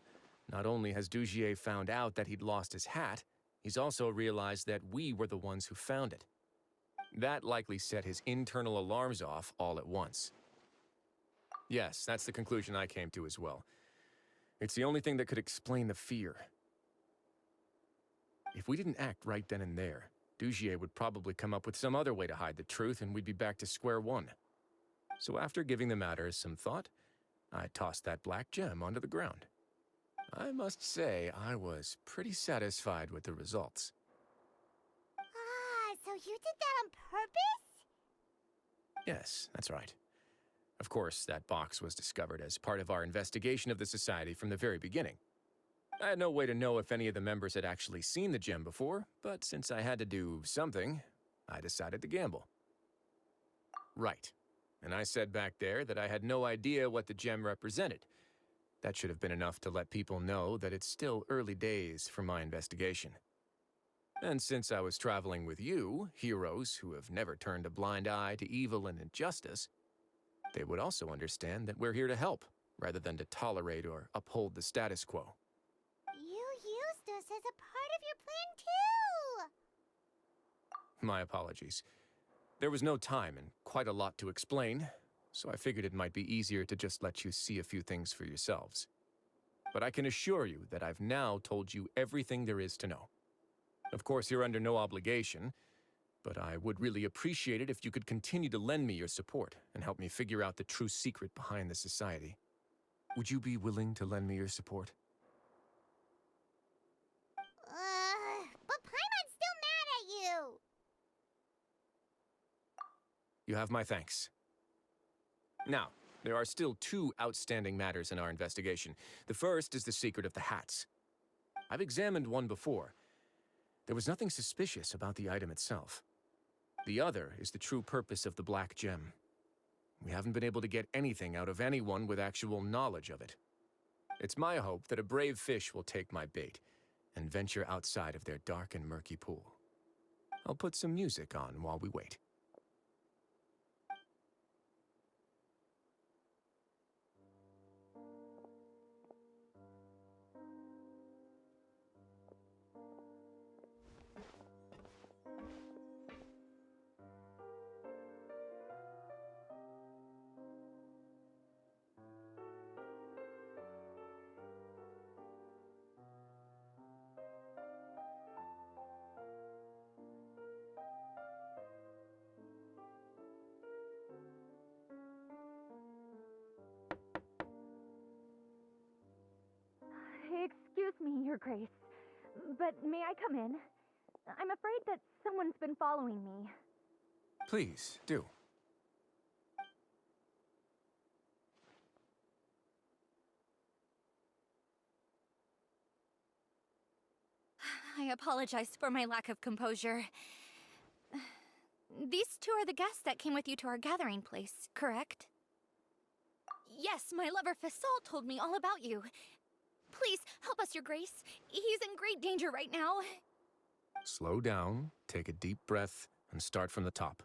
not only has Dugier found out that he'd lost his hat, he's also realized that we were the ones who found it. That likely set his internal alarms off all at once. Yes, that's the conclusion I came to as well. It's the only thing that could explain the fear. If we didn't act right then and there, Dugier would probably come up with some other way to hide the truth and we'd be back to square one. So after giving the matter some thought, I tossed that black gem onto the ground. I must say, I was pretty satisfied with the results. Ah, so you did that on purpose? Yes, that's right. Of course, that box was discovered as part of our investigation of the society from the very beginning. I had no way to know if any of the members had actually seen the gem before, but since I had to do something, I decided to gamble. Right. And I said back there that I had no idea what the gem represented. That should have been enough to let people know that it's still early days for my investigation. And since I was traveling with you, heroes who have never turned a blind eye to evil and injustice, they would also understand that we're here to help, rather than to tolerate or uphold the status quo. You used us as a part of your plan, too! My apologies. There was no time and quite a lot to explain, so I figured it might be easier to just let you see a few things for yourselves. But I can assure you that I've now told you everything there is to know. Of course, you're under no obligation, but I would really appreciate it if you could continue to lend me your support and help me figure out the true secret behind the society. Would you be willing to lend me your support? But Paimon's still mad at you! You have my thanks. Now, there are still two outstanding matters in our investigation. The first is the secret of the hats. I've examined one before. There was nothing suspicious about the item itself. The other is the true purpose of the black gem. We haven't been able to get anything out of anyone with actual knowledge of it. It's my hope that a brave fish will take my bait and venture outside of their dark and murky pool. I'll put some music on while we wait. Your Grace. But may I come in? I'm afraid that someone's been following me. Please, do. I apologize for my lack of composure. These two are the guests that came with you to our gathering place, correct? Yes, my lover Fasol told me all about you. Please, help us, Your Grace. He's in great danger right now. Slow down, take a deep breath, and start from the top.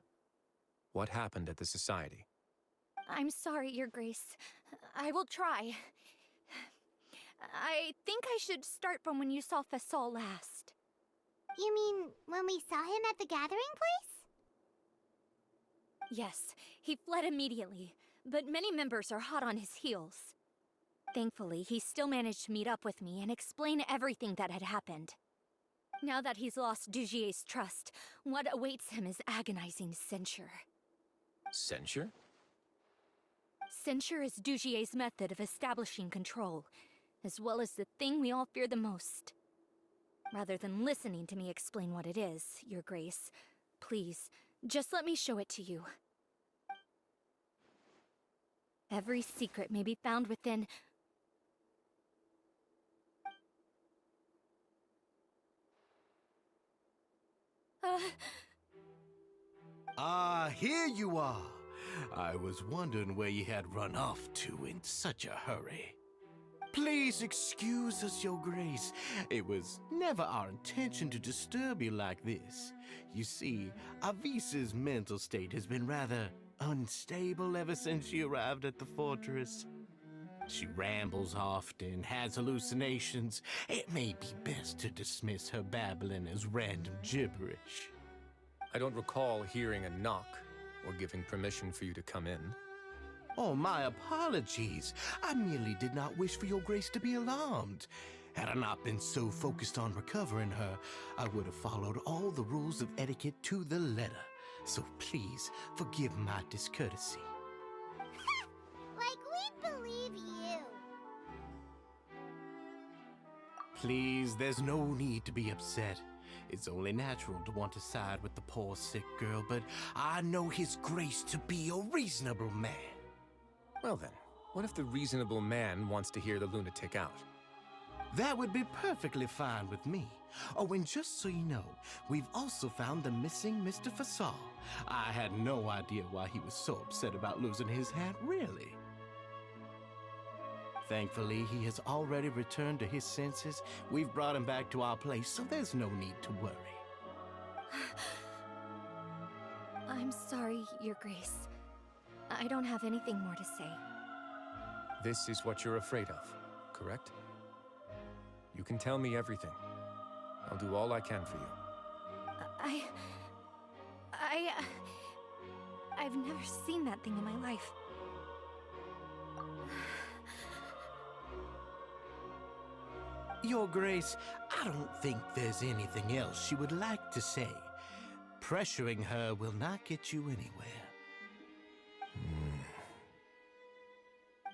What happened at the Society? I'm sorry, Your Grace. I will try. I think I should start from when you saw Fasol last. You mean when we saw him at the gathering place? Yes, he fled immediately, but many members are hot on his heels. Thankfully, he still managed to meet up with me and explain everything that had happened. Now that he's lost Dugier's trust, what awaits him is agonizing censure. Censure? Censure is Dugier's method of establishing control, as well as the thing we all fear the most. Rather than listening to me explain what it is, Your Grace, please, just let me show it to you. Every secret may be found within... Here you are. I was wondering where you had run off to in such a hurry. Please excuse us, Your Grace. It was never our intention to disturb you like this. You see, Avisa's mental state has been rather unstable ever since she arrived at the fortress. She rambles often, has hallucinations. It may be best to dismiss her babbling as random gibberish. I don't recall hearing a knock or giving permission for you to come in. Oh, my apologies. I merely did not wish for Your Grace to be alarmed. Had I not been so focused on recovering her, I would have followed all the rules of etiquette to the letter. So please, forgive my discourtesy. Like we believe you. Please, there's no need to be upset. It's only natural to want to side with the poor sick girl, but I know His Grace to be a reasonable man. Well then, what if the reasonable man wants to hear the lunatic out? That would be perfectly fine with me. Oh, and just so you know, we've also found the missing Mr. Fasol. I had no idea why he was so upset about losing his hat, really. Thankfully, he has already returned to his senses. We've brought him back to our place, so there's no need to worry. I'm sorry, Your Grace. I don't have anything more to say. This is what you're afraid of, correct? You can tell me everything. I'll do all I can for you. I've never seen that thing in my life. Your Grace, I don't think there's anything else she would like to say. Pressuring her will not get you anywhere.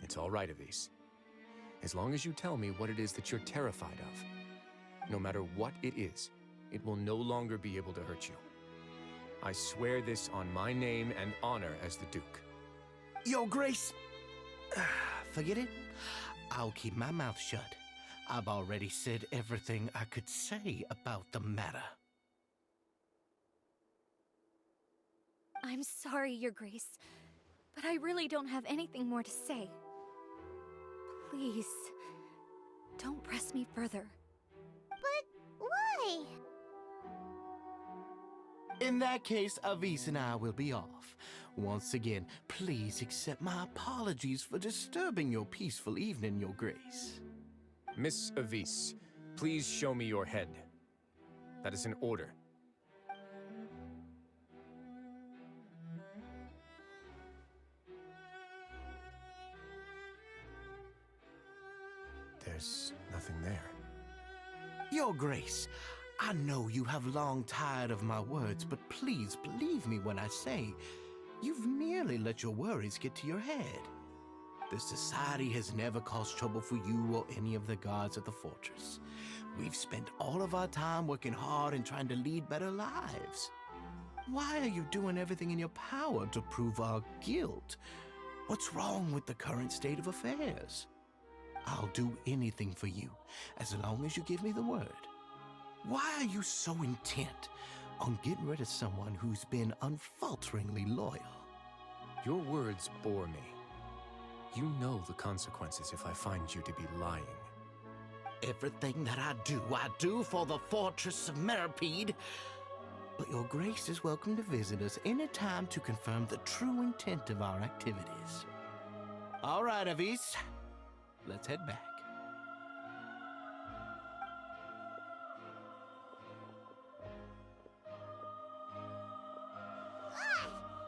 It's all right, Avis. As long as you tell me what it is that you're terrified of. No matter what it is, it will no longer be able to hurt you. I swear this on my name and honor as the Duke. Your Grace, forget it. I'll keep my mouth shut. I've already said everything I could say about the matter. I'm sorry, Your Grace, but I really don't have anything more to say. Please, don't press me further. But why? In that case, Avis and I will be off. Once again, please accept my apologies for disturbing your peaceful evening, Your Grace. Miss Avis, please show me your head. That is an order. There's nothing there. Your Grace, I know you have long tired of my words, but please believe me when I say you've merely let your worries get to your head. The Society has never caused trouble for you or any of the guards at the fortress. We've spent all of our time working hard and trying to lead better lives. Why are you doing everything in your power to prove our guilt? What's wrong with the current state of affairs? I'll do anything for you, as long as you give me the word. Why are you so intent on getting rid of someone who's been unfalteringly loyal? Your words bore me. You know the consequences if I find you to be lying. Everything that I do for the Fortress of Meripede. But your grace is welcome to visit us anytime to confirm the true intent of our activities. All right, Avis. Let's head back.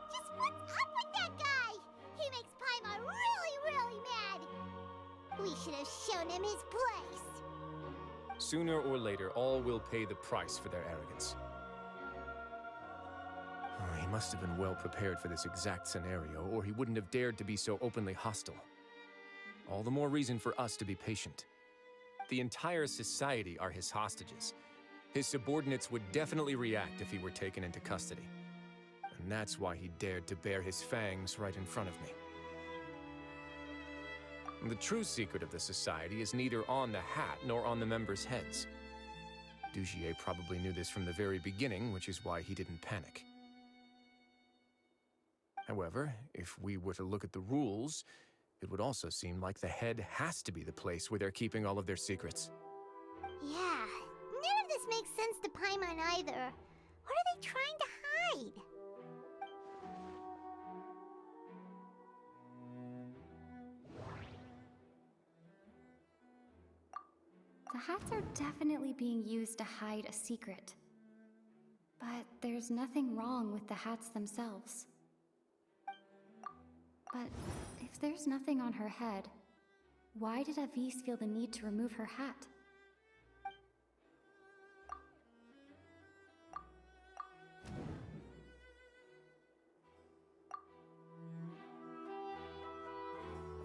Just what's up with that guy? He makes Paimon really, really mad. We should have shown him his place. Sooner or later, all will pay the price for their arrogance. Oh, he must have been well prepared for this exact scenario, or he wouldn't have dared to be so openly hostile. All the more reason for us to be patient. The entire society are his hostages. His subordinates would definitely react if he were taken into custody. And that's why he dared to bare his fangs right in front of me. The true secret of the society is neither on the hat nor on the members' heads. Dugier probably knew this from the very beginning, which is why he didn't panic. However, if we were to look at the rules, it would also seem like the head has to be the place where they're keeping all of their secrets. Yeah, none of this makes sense to Paimon either. What are they trying to hide? The hats are definitely being used to hide a secret. But there's nothing wrong with the hats themselves. But if there's nothing on her head, why did Avis feel the need to remove her hat?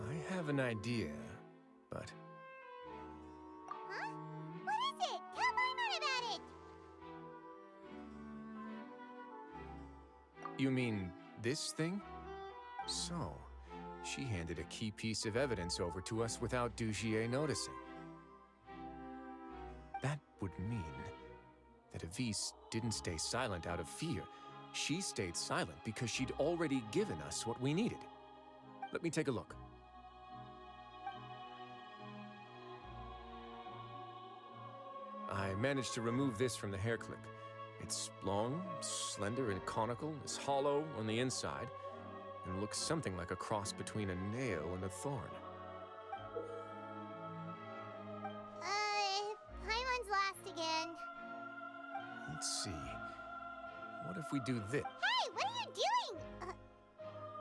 I have an idea, but... Huh? What is it? Tell Paimon about it! You mean this thing? So, she handed a key piece of evidence over to us without Dugier noticing. That would mean that Avis didn't stay silent out of fear. She stayed silent because she'd already given us what we needed. Let me take a look. I managed to remove this from the hair clip. It's long, slender, and conical, is hollow on the inside, and looks something like a cross between a nail and a thorn. Paimon's lost again. Let's see. What if we do this? Hey, what are you doing?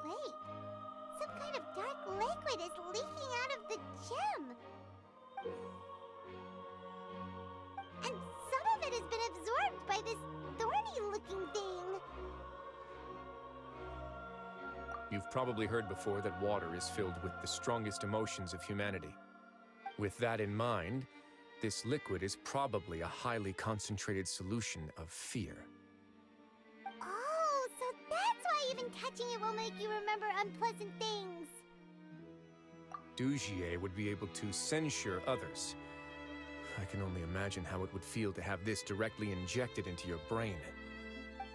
Wait. Some kind of dark liquid is leaking out of the gem. And some of it has been absorbed by this thorny-looking thing. You've probably heard before that water is filled with the strongest emotions of humanity. With that in mind, this liquid is probably a highly concentrated solution of fear. Oh, so that's why even touching it will make you remember unpleasant things. Dugier would be able to censure others. I can only imagine how it would feel to have this directly injected into your brain.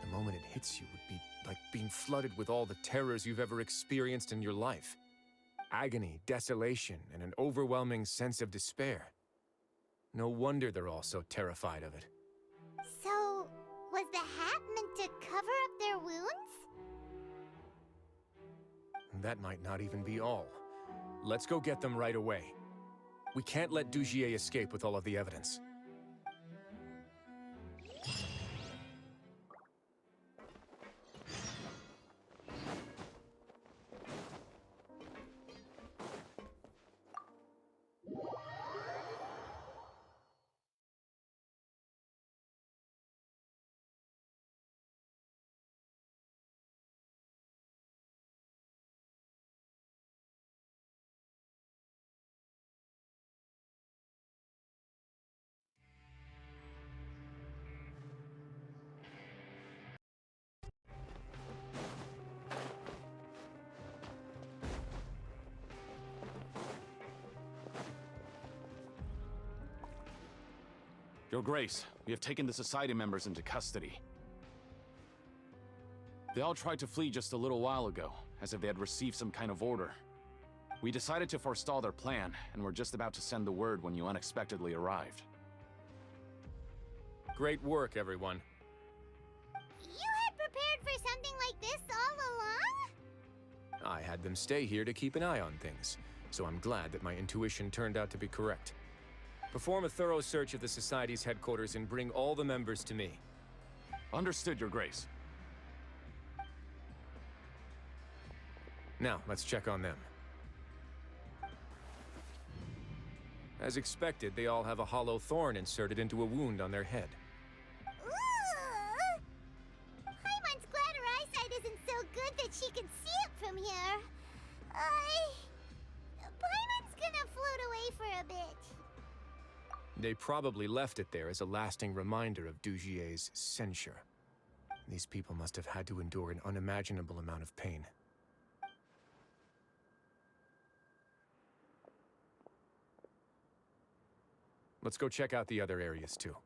The moment it hits you would be like being flooded with all the terrors you've ever experienced in your life. Agony, desolation, and an overwhelming sense of despair. No wonder they're all so terrified of it. So, was the hat meant to cover up their wounds? That might not even be all. Let's go get them right away. We can't let Dugier escape with all of the evidence. Your Grace, we have taken the Society members into custody. They all tried to flee just a little while ago, as if they had received some kind of order. We decided to forestall their plan, and were just about to send the word when you unexpectedly arrived. Great work, everyone. You had prepared for something like this all along? I had them stay here to keep an eye on things, so I'm glad that my intuition turned out to be correct. Perform a thorough search of the Society's headquarters and bring all the members to me. Understood, Your Grace. Now, let's check on them. As expected, they all have a hollow thorn inserted into a wound on their head. Ooh! Paimon's glad her eyesight isn't so good that she can see it from here. Paimon's gonna float away for a bit. They probably left it there as a lasting reminder of Dugier's censure. These people must have had to endure an unimaginable amount of pain. Let's go check out the other areas, too.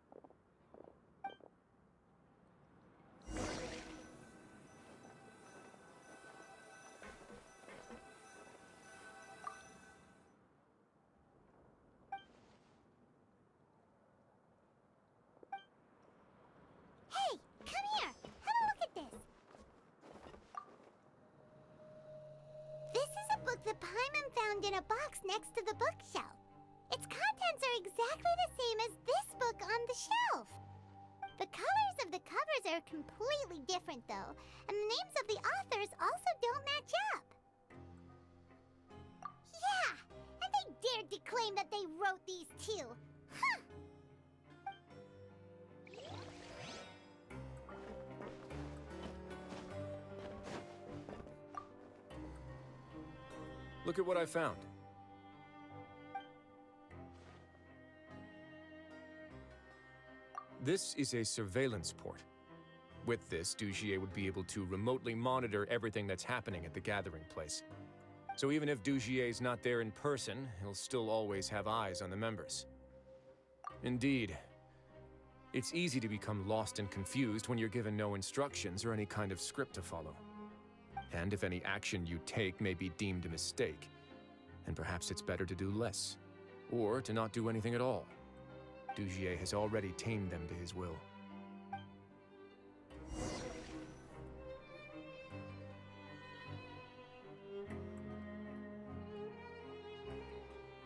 Hey, come here. Have a look at this. This is a book that Paimon found in a box next to the bookshelf. Its contents are exactly the same as this book on the shelf. The colors of the covers are completely different, though, and the names of the authors also don't match up. Yeah, and they dared to claim that they wrote these too. Huh! Look at what I found. This is a surveillance port. With this, Dugier would be able to remotely monitor everything that's happening at the gathering place. So even if Dugier's not there in person, he'll still always have eyes on the members. Indeed. It's easy to become lost and confused when you're given no instructions or any kind of script to follow. And if any action you take may be deemed a mistake, then perhaps it's better to do less, or to not do anything at all. Dugier has already tamed them to his will.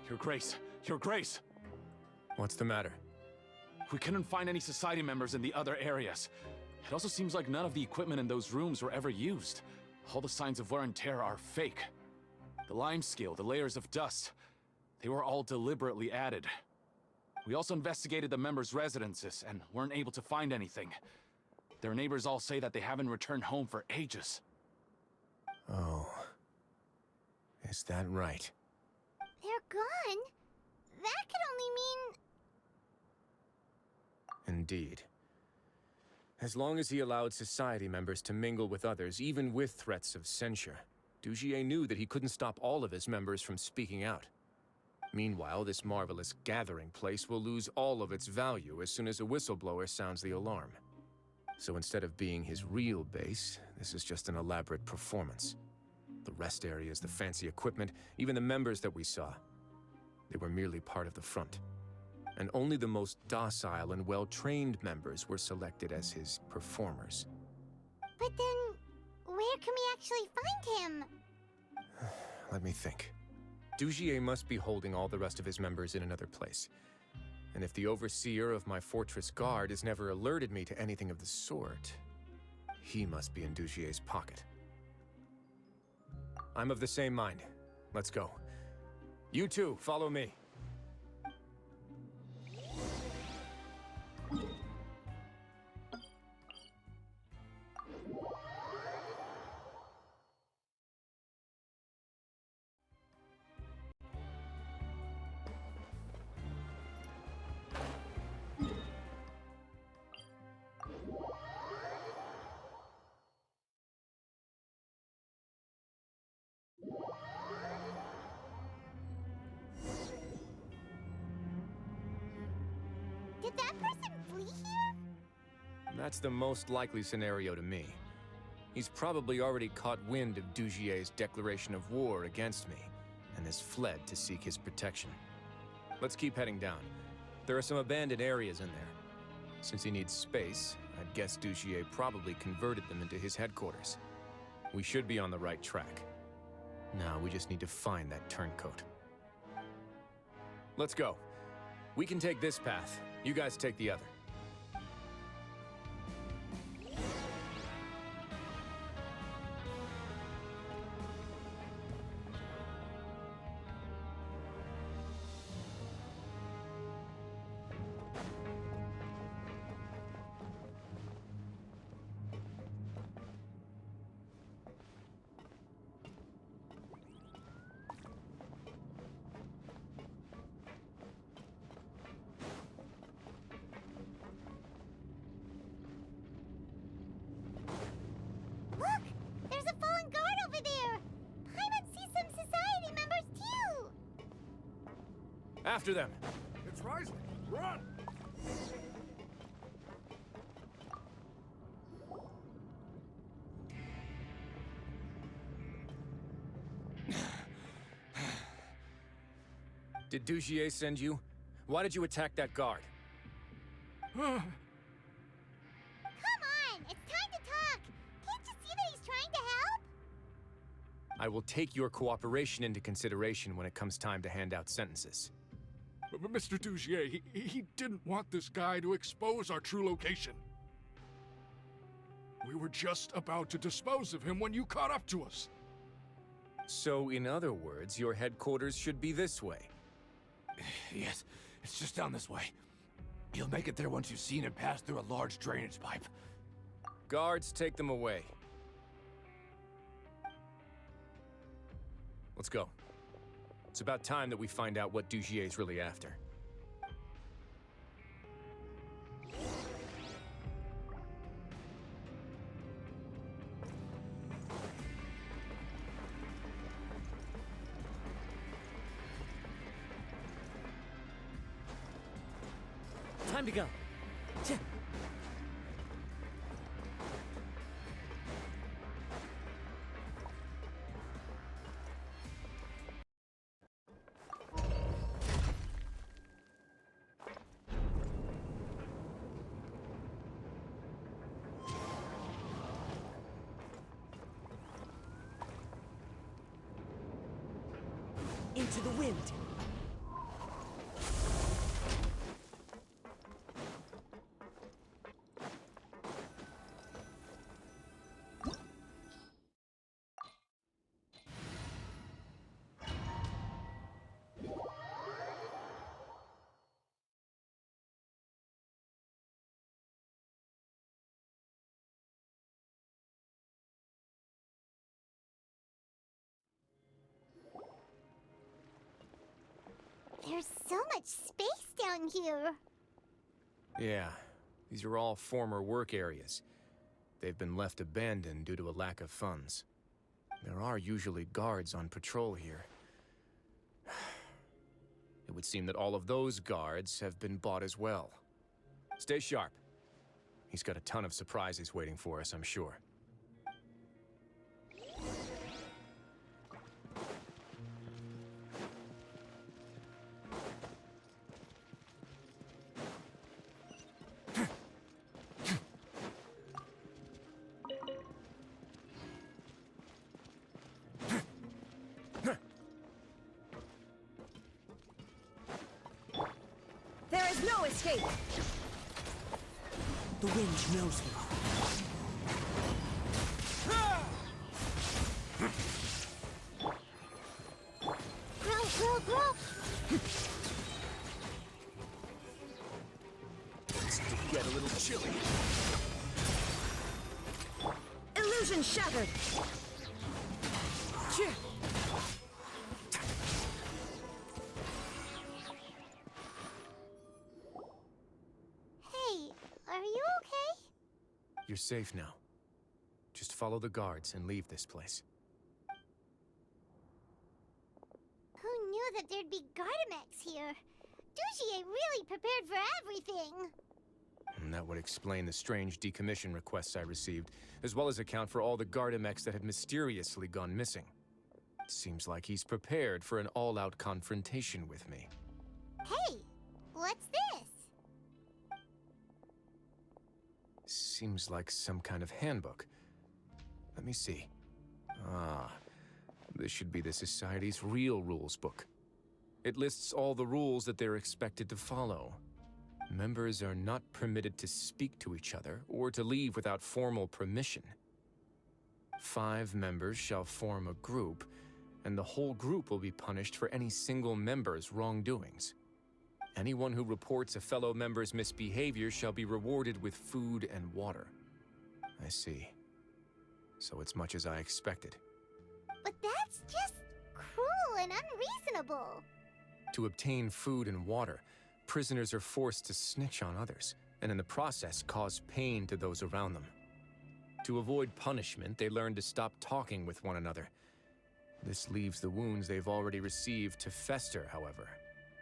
Your Grace! Your Grace! What's the matter? We couldn't find any Society members in the other areas. It also seems like none of the equipment in those rooms were ever used. All the signs of wear and tear are fake. The lime scale, the layers of dust, they were all deliberately added. We also investigated the members' residences and weren't able to find anything. Their neighbors all say that they haven't returned home for ages. Oh. Is that right? They're gone? That could only mean... Indeed. As long as he allowed Society members to mingle with others, even with threats of censure, Dugier knew that he couldn't stop all of his members from speaking out. Meanwhile, this marvelous gathering place will lose all of its value as soon as a whistleblower sounds the alarm. So instead of being his real base, this is just an elaborate performance. The rest areas, the fancy equipment, even the members that we saw, they were merely part of the front. And only the most docile and well-trained members were selected as his performers. But then, where can we actually find him? Let me think. Dugier must be holding all the rest of his members in another place. And if the overseer of my fortress guard has never alerted me to anything of the sort, he must be in Dugier's pocket. I'm of the same mind. Let's go. You two, follow me. That's the most likely scenario to me. He's probably already caught wind of Dugier's declaration of war against me, and has fled to seek his protection. Let's keep heading down. There are some abandoned areas in there. Since he needs space, I'd guess Dugier probably converted them into his headquarters. We should be on the right track. Now we just need to find that turncoat. Let's go. We can take this path. You guys take the other. Look! There's a fallen guard over there! Paimon sees some society members too! After them! It's Rizli! Run! Did Dugier send you? Why did you attack that guard? Come on! It's time to talk! Can't you see that he's trying to help? I will take your cooperation into consideration when it comes time to hand out sentences. But Mr. Dugier, he didn't want this guy to expose our true location. We were just about to dispose of him when you caught up to us. So, in other words, your headquarters should be this way. Yes, it's just down this way. You'll make it there once you've seen him pass through a large drainage pipe. Guards, take them away. Let's go. It's about time that we find out what Dugier's really after. Time to go. Into the wind. There's so much space down here. Yeah, these are all former work areas. They've been left abandoned due to a lack of funds. There are usually guards on patrol here. It would seem that all of those guards have been bought as well. Stay sharp. He's got a ton of surprises waiting for us, I'm sure. There is no escape! The wind knows me. Grow! It's to get a little chilly. Illusion shattered! Hey, are you okay? You're safe now. Just follow the guards and leave this place. Who knew that there'd be Gardamex here? Dugier really prepared for everything. And that would explain the strange decommission requests I received, as well as account for all the Gardamex that had mysteriously gone missing. It seems like he's prepared for an all-out confrontation with me. Hey, what's this? Seems like some kind of handbook. Let me see. Ah, this should be the Society's real rules book. It lists all the rules that they're expected to follow. Members are not permitted to speak to each other or to leave without formal permission. 5 members shall form a group, and the whole group will be punished for any single member's wrongdoings. Anyone who reports a fellow member's misbehavior shall be rewarded with food and water. I see. So it's much as I expected. But that's just cruel and unreasonable. To obtain food and water, prisoners are forced to snitch on others, and in the process cause pain to those around them. To avoid punishment, they learn to stop talking with one another. This leaves the wounds they've already received to fester, however,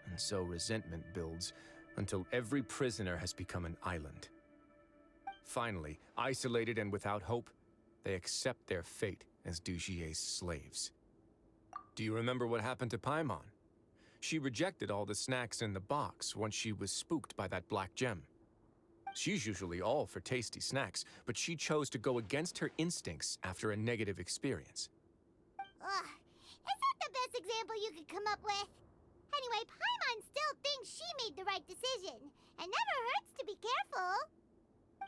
and so resentment builds until every prisoner has become an island. Finally, isolated and without hope, they accept their fate as Dugier's slaves. Do you remember what happened to Paimon? She rejected all the snacks in the box once she was spooked by that black gem. She's usually all for tasty snacks, but she chose to go against her instincts after a negative experience. Ugh, is that the best example you could come up with? Anyway, Paimon still thinks she made the right decision. It never hurts to be careful.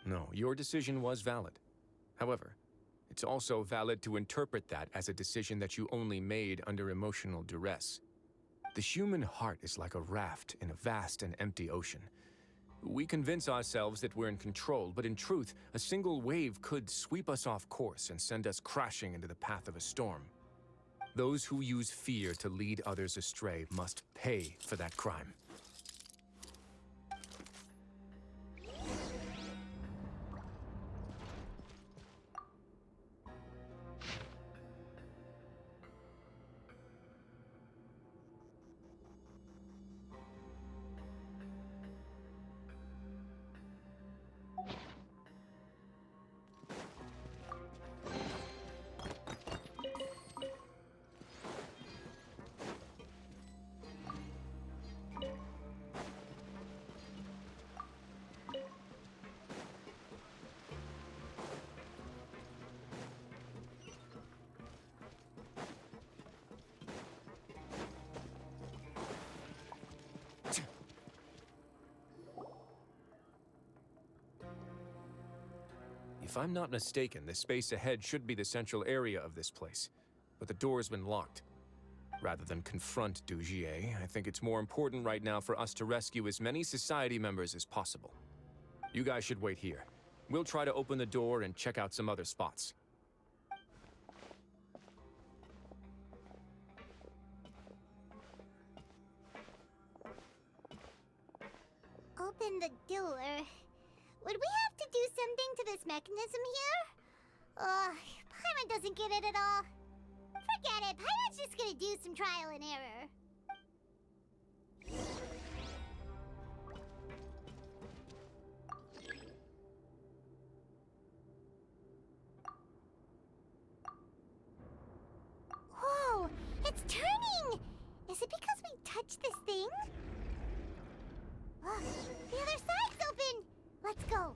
No, your decision was valid. However, it's also valid to interpret that as a decision that you only made under emotional duress. The human heart is like a raft in a vast and empty ocean. We convince ourselves that we're in control, but in truth, a single wave could sweep us off course and send us crashing into the path of a storm. Those who use fear to lead others astray must pay for that crime. If I'm not mistaken, the space ahead should be the central area of this place, but the door's been locked. Rather than confront Dugier, I think it's more important right now for us to rescue as many Society members as possible. You guys should wait here. We'll try to open the door and check out some other spots. Open the door. Would we have to do something to this mechanism here? Paimon doesn't get it at all. Forget it, Paimon's just gonna do some trial and error. Whoa, it's turning! Is it because we touched this thing? The other side's open! Let's go.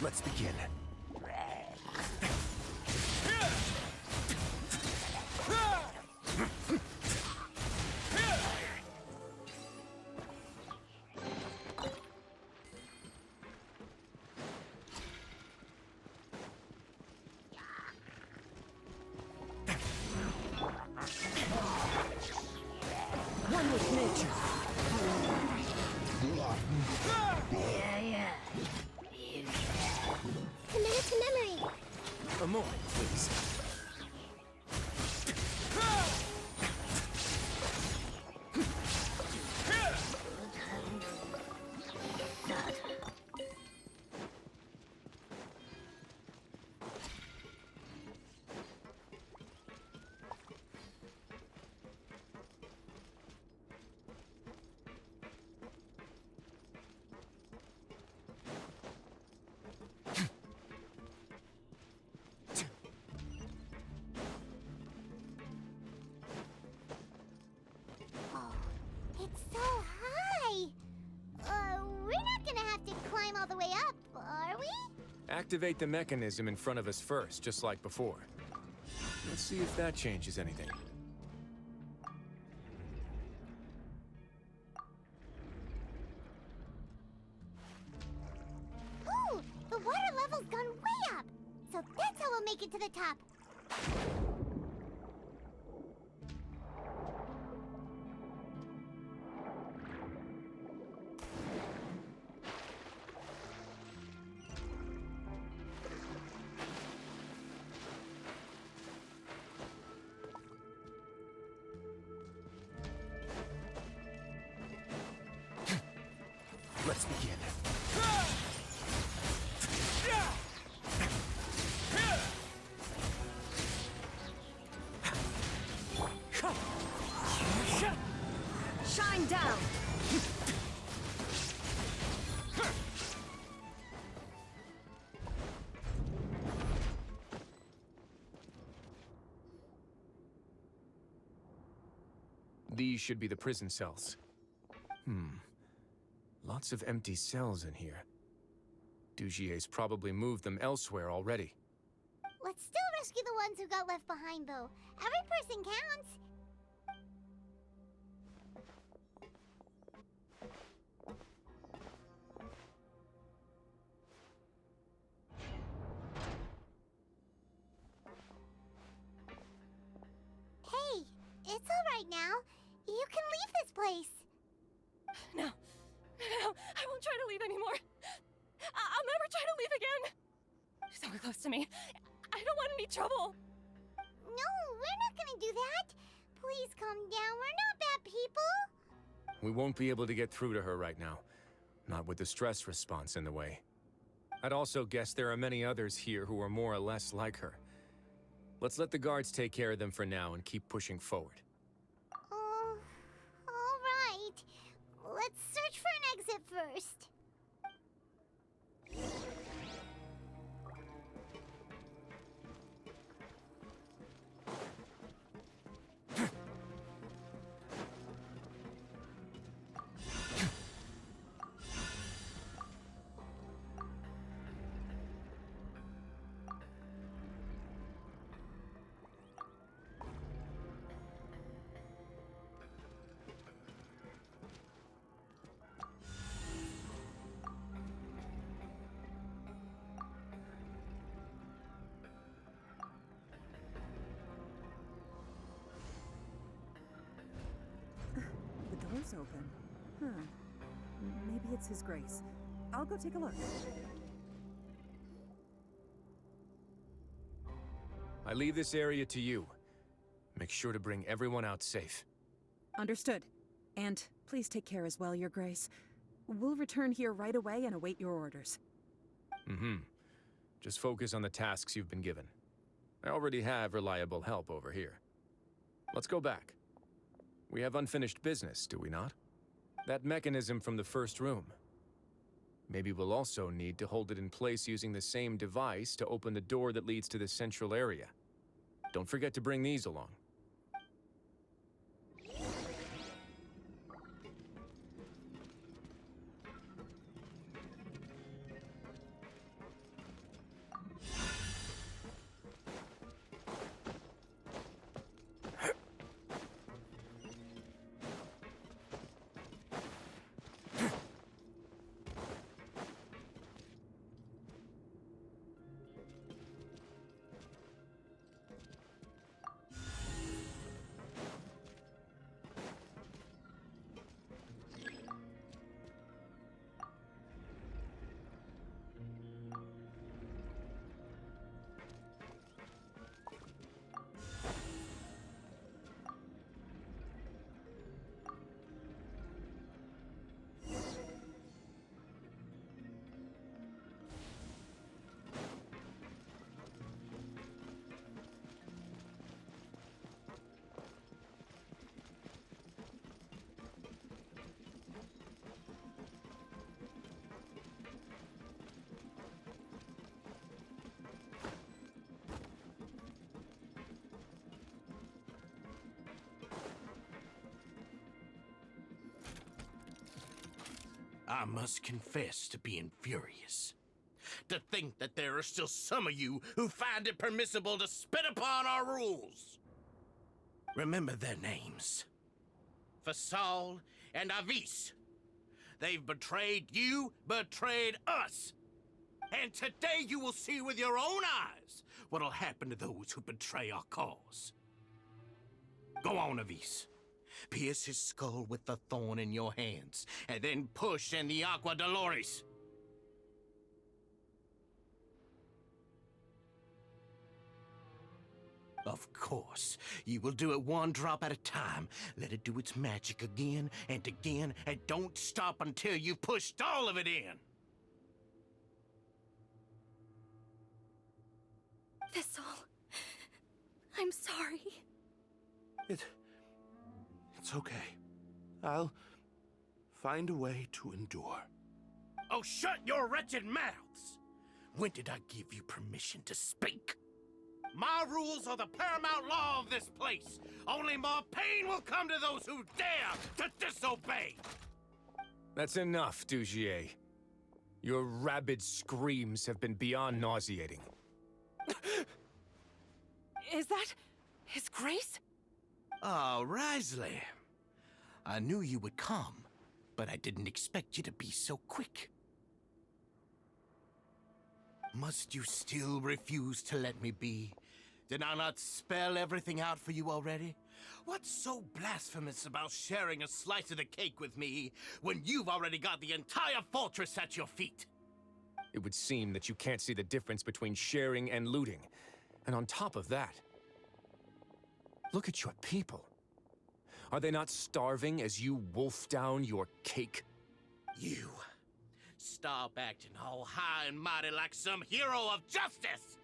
Let's begin. One with nature. Yeah. A moment, please. It's so high! We're not gonna have to climb all the way up, are we? Activate the mechanism in front of us first, just like before. Let's see if that changes anything. Ooh! The water level's gone way up! So that's how we'll make it to the top. Let's begin. Shine down! These should be the prison cells. Lots of empty cells in here. Dugier's probably moved them elsewhere already. Let's still rescue the ones who got left behind, though. Every person counts. Hey, it's all right now. You can leave this place. No, I won't try to leave anymore. I'll never try to leave again. Don't get close to me. I don't want any trouble. No, we're not gonna do that. Please calm down. We're not bad people. We won't be able to get through to her right now. Not with the stress response in the way. I'd also guess there are many others here who are more or less like her. Let's let the guards take care of them for now and keep pushing forward. All right. Let's search for an exit first. The door's open. Huh. Maybe it's His Grace. I'll go take a look. I leave this area to you. Make sure to bring everyone out safe. Understood. And please take care as well, Your Grace. We'll return here right away and await your orders. Just focus on the tasks you've been given. I already have reliable help over here. Let's go back. We have unfinished business, do we not? That mechanism from the first room. Maybe we'll also need to hold it in place using the same device to open the door that leads to the central area. Don't forget to bring these along. I must confess to being furious. To think that there are still some of you who find it permissible to spit upon our rules. Remember their names. Fasal and Avis. They've betrayed you, betrayed us. And today you will see with your own eyes what'll happen to those who betray our cause. Go on, Avis. Pierce his skull with the thorn in your hands, and then push in the Aqua Dolores. Of course, you will do it one drop at a time. Let it do its magic again and again, and don't stop until you've pushed all of it in. Thistle, I'm sorry. It's okay. I'll find a way to endure. Oh, shut your wretched mouths! When did I give you permission to speak? My rules are the paramount law of this place. Only more pain will come to those who dare to disobey. That's enough, Dugier. Your rabid screams have been beyond nauseating. Is that His Grace? Oh, Rizli. I knew you would come, but I didn't expect you to be so quick. Must you still refuse to let me be? Did I not spell everything out for you already? What's so blasphemous about sharing a slice of the cake with me when you've already got the entire fortress at your feet? It would seem that you can't see the difference between sharing and looting. And on top of that, look at your people. Are they not starving as you wolf down your cake? You. Stop acting all high and mighty like some hero of justice!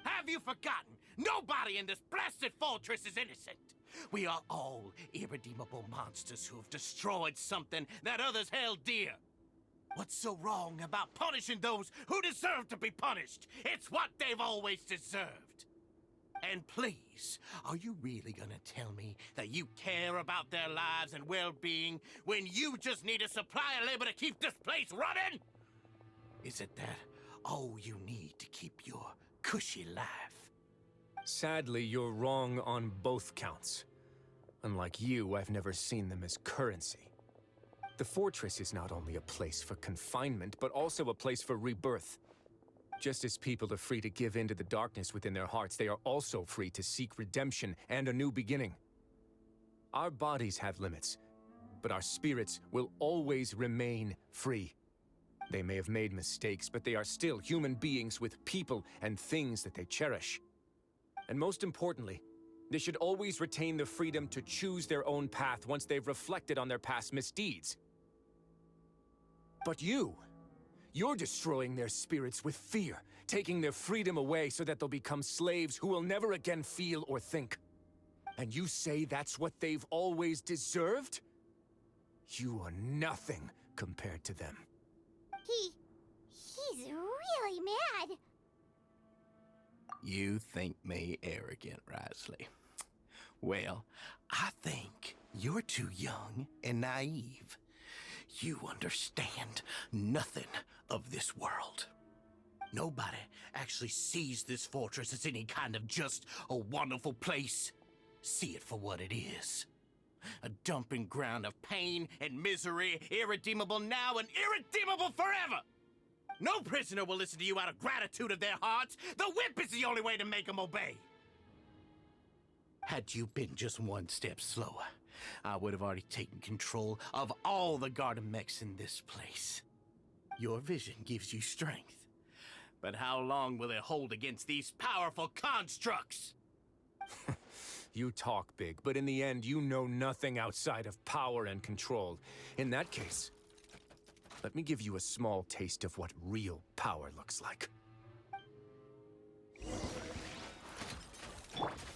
Have you forgotten? Nobody in this blasted fortress is innocent! We are all irredeemable monsters who have destroyed something that others held dear. What's so wrong about punishing those who deserve to be punished? It's what they've always deserved. And please, are you really gonna tell me that you care about their lives and well-being when you just need a supply of labor to keep this place running? Is it that all you need to keep your cushy life? Sadly, you're wrong on both counts. Unlike you, I've never seen them as currency. The fortress is not only a place for confinement, but also a place for rebirth. Just as people are free to give in to the darkness within their hearts, they are also free to seek redemption and a new beginning. Our bodies have limits, but our spirits will always remain free. They may have made mistakes, but they are still human beings with people and things that they cherish. And most importantly, they should always retain the freedom to choose their own path once they've reflected on their past misdeeds. But you're destroying their spirits with fear, taking their freedom away so that they'll become slaves who will never again feel or think. And you say that's what they've always deserved? You are nothing compared to them. He's really mad. You think me arrogant, Rizli. Well, I think you're too young and naive. You understand nothing of this world. Nobody actually sees this fortress as any kind of just a wonderful place. See it for what it is. A dumping ground of pain and misery, irredeemable now and irredeemable forever! No prisoner will listen to you out of gratitude of their hearts. The whip is the only way to make them obey. Had you been just one step slower, I would have already taken control of all the garden mechs in this place. Your vision gives you strength. But how long will it hold against these powerful constructs? You talk big, but in the end, you know nothing outside of power and control. In that case, let me give you a small taste of what real power looks like.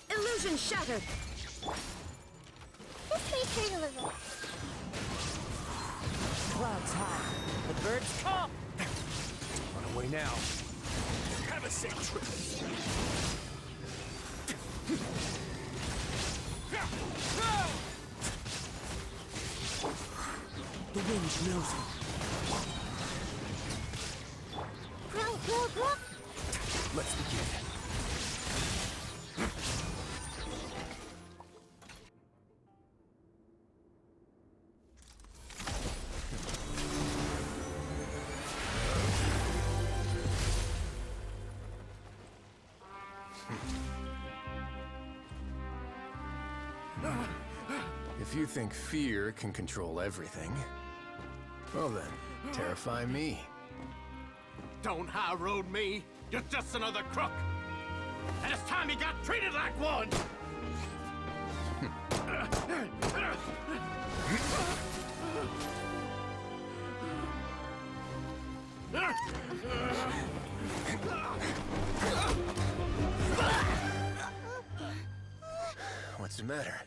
Illusion shattered! This may hurt a little. Clouds high. The birds come! Run away now. Have a safe trip. The wind knows me. Let's begin. If you think fear can control everything, well then, terrify me. Don't high road me. You're just another crook. And it's time you got treated like one. What's the matter?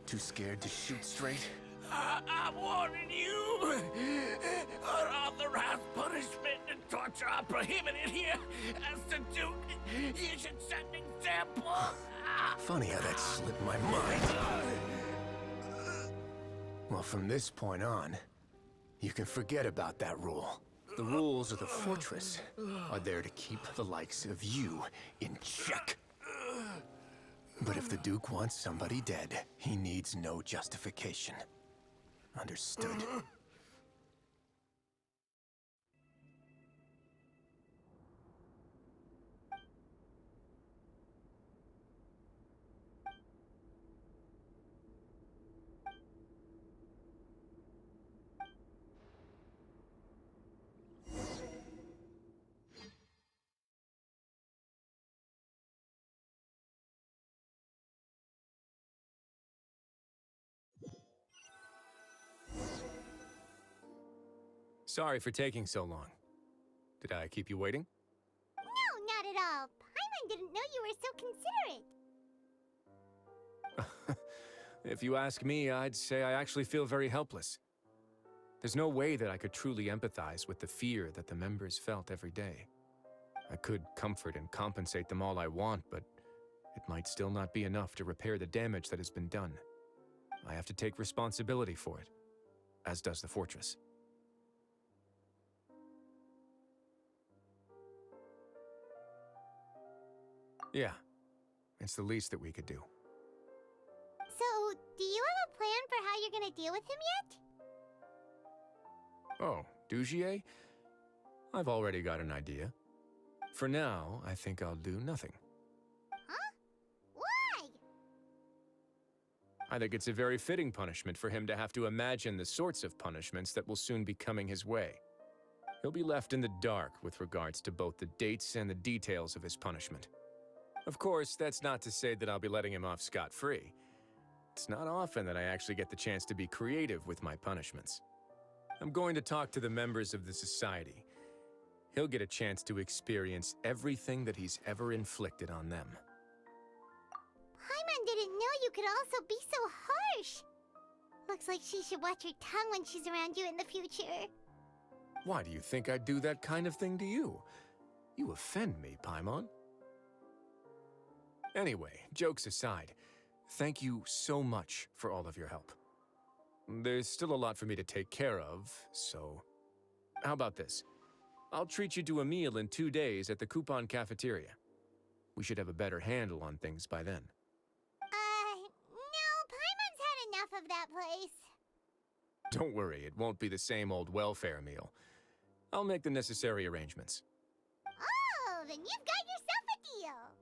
Too scared to shoot straight? I'm warning you. Unauthorized punishment and torture are prohibited here. As the Duke, you should set an example. Funny how that slipped my mind. Well, from this point on, you can forget about that rule. The rules of the fortress are there to keep the likes of you in check. But if the Duke wants somebody dead, he needs no justification. Understood? Sorry for taking so long. Did I keep you waiting? No, not at all. Paimon didn't know you were so considerate. If you ask me, I'd say I actually feel very helpless. There's no way that I could truly empathize with the fear that the members felt every day. I could comfort and compensate them all I want, but it might still not be enough to repair the damage that has been done. I have to take responsibility for it, as does the fortress. Yeah, it's the least that we could do. So, do you have a plan for how you're gonna deal with him yet? Oh, Dugier? I've already got an idea. For now, I think I'll do nothing. Huh? Why? I think it's a very fitting punishment for him to have to imagine the sorts of punishments that will soon be coming his way. He'll be left in the dark with regards to both the dates and the details of his punishment. Of course, that's not to say that I'll be letting him off scot-free. It's not often that I actually get the chance to be creative with my punishments. I'm going to talk to the members of the society. He'll get a chance to experience everything that he's ever inflicted on them. Paimon didn't know you could also be so harsh. Looks like she should watch her tongue when she's around you in the future. Why do you think I'd do that kind of thing to you? You offend me, Paimon. Anyway, jokes aside, thank you so much for all of your help. There's still a lot for me to take care of, so... How about this? I'll treat you to a meal in 2 days at the Coupon Cafeteria. We should have a better handle on things by then. No, Paimon's had enough of that place. Don't worry, it won't be the same old welfare meal. I'll make the necessary arrangements. Oh, then you've got yourself a deal.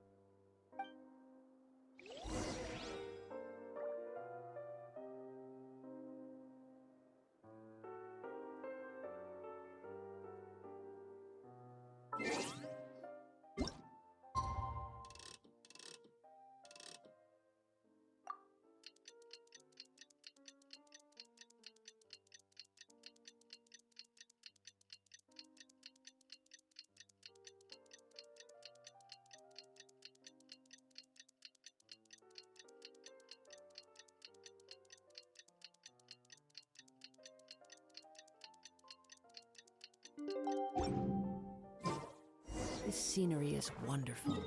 This scenery is wonderful.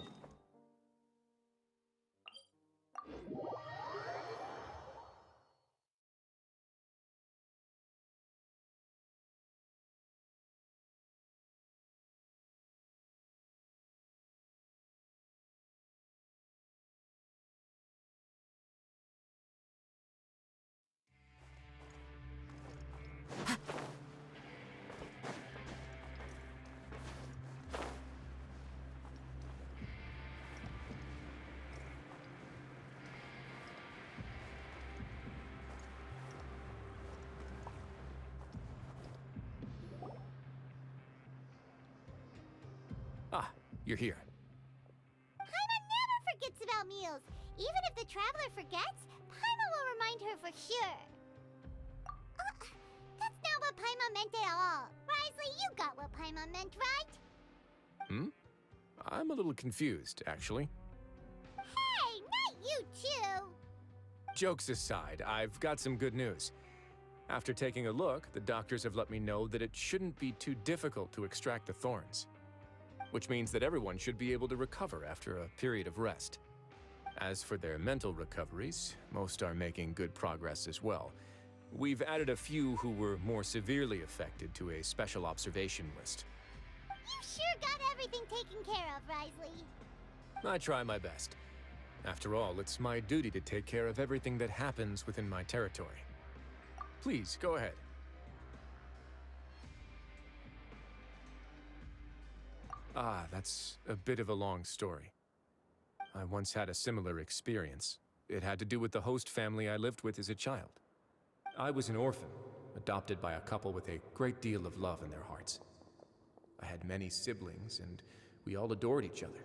Ah, you're here. Paimon never forgets about meals. Even if the traveler forgets, Paimon will remind her for sure. That's not what Paimon meant at all. Rizli, you got what Paimon meant, right? I'm a little confused, actually. Hey, not you too! Jokes aside, I've got some good news. After taking a look, the doctors have let me know that it shouldn't be too difficult to extract the thorns. Which means that everyone should be able to recover after a period of rest. As for their mental recoveries, most are making good progress as well. We've added a few who were more severely affected to a special observation list. You sure got everything taken care of, Rizli. I try my best. After all, it's my duty to take care of everything that happens within my territory. Please, go ahead. Ah, that's a bit of a long story. I once had a similar experience. It had to do with the host family I lived with as a child. I was an orphan, adopted by a couple with a great deal of love in their hearts. I had many siblings, and we all adored each other.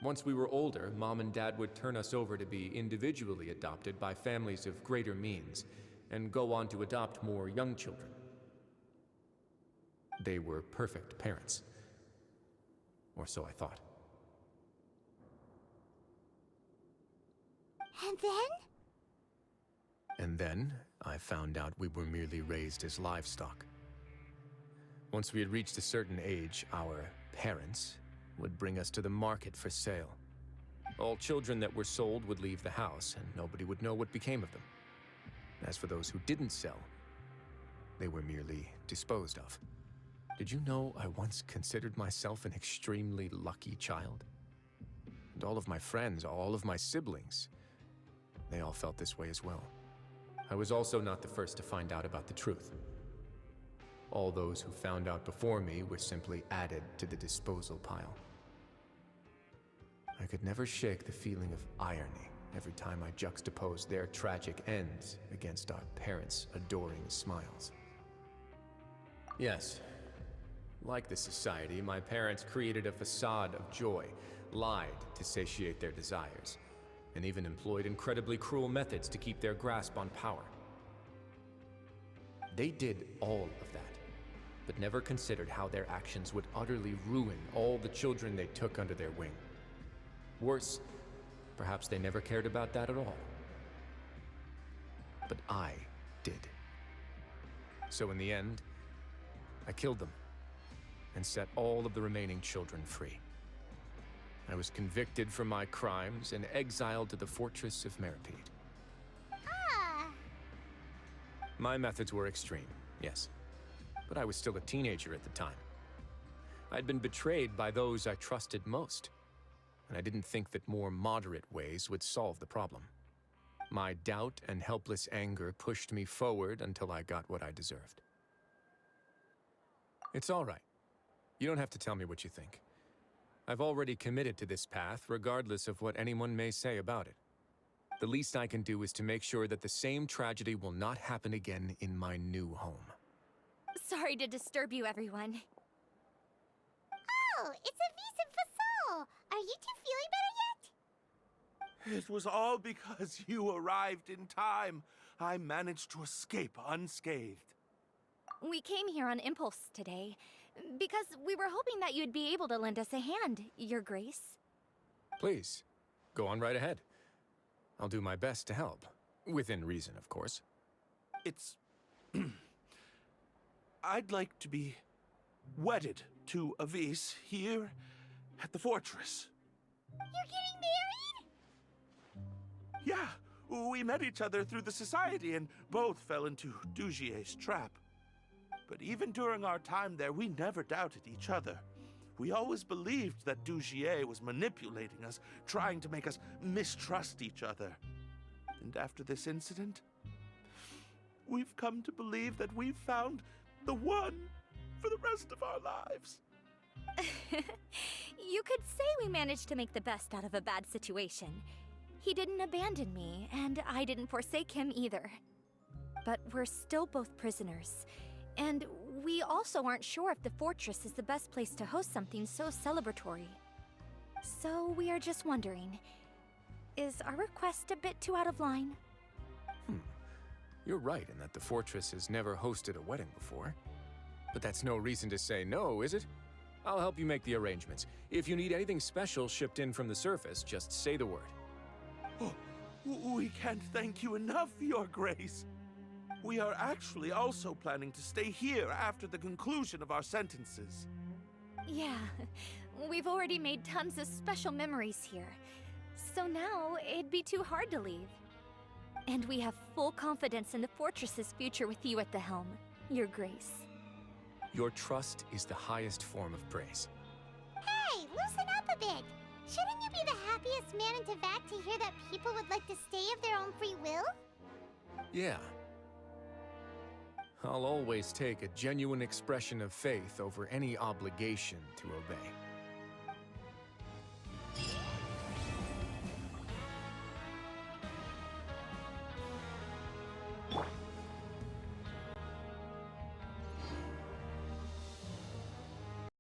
Once we were older, Mom and Dad would turn us over to be individually adopted by families of greater means, and go on to adopt more young children. They were perfect parents. Or so I thought. And then? And then, I found out we were merely raised as livestock. Once we had reached a certain age, our parents would bring us to the market for sale. All children that were sold would leave the house, and nobody would know what became of them. As for those who didn't sell, they were merely disposed of. Did you know I once considered myself an extremely lucky child? And all of my friends, all of my siblings, they all felt this way as well. I was also not the first to find out about the truth. All those who found out before me were simply added to the disposal pile. I could never shake the feeling of irony every time I juxtaposed their tragic ends against our parents' adoring smiles. Yes, like the society, my parents created a facade of joy, lied to satiate their desires, and even employed incredibly cruel methods to keep their grasp on power. They did all of that, but never considered how their actions would utterly ruin all the children they took under their wing. Worse, perhaps they never cared about that at all. But I did. So in the end, I killed them and set all of the remaining children free. I was convicted for my crimes and exiled to the fortress of Meripede. Ah! My methods were extreme, yes. But I was still a teenager at the time. I'd been betrayed by those I trusted most, and I didn't think that more moderate ways would solve the problem. My doubt and helpless anger pushed me forward until I got what I deserved. It's all right. You don't have to tell me what you think. I've already committed to this path, regardless of what anyone may say about it. The least I can do is to make sure that the same tragedy will not happen again in my new home. Sorry to disturb you, everyone. Oh, it's Avis and Fasol! Are you two feeling better yet? It was all because you arrived in time. I managed to escape unscathed. We came here on impulse today, because we were hoping that you'd be able to lend us a hand, Your Grace. Please, go on right ahead. I'll do my best to help. Within reason, of course. It's... I'd like to be wedded to Avis here at the fortress. You're getting married? Yeah, we met each other through the society and both fell into Dugier's trap. But even during our time there, we never doubted each other. We always believed that Dugier was manipulating us, trying to make us mistrust each other. And after this incident, we've come to believe that we've found the one for the rest of our lives. You could say we managed to make the best out of a bad situation. He didn't abandon me, and I didn't forsake him either. But we're still both prisoners, and we also aren't sure if the fortress is the best place to host something so celebratory. So we are just wondering, is our request a bit too out of line? You're right in that the fortress has never hosted a wedding before. But that's no reason to say no, is it? I'll help you make the arrangements. If you need anything special shipped in from the surface, just say the word. Oh, we can't thank you enough, Your Grace. We are actually also planning to stay here after the conclusion of our sentences. Yeah, we've already made tons of special memories here. So now, it'd be too hard to leave. And we have full confidence in the fortress's future with you at the helm, Your Grace. Your trust is the highest form of praise. Hey, loosen up a bit. Shouldn't you be the happiest man in Teyvat to hear that people would like to stay of their own free will? Yeah. I'll always take a genuine expression of faith over any obligation to obey.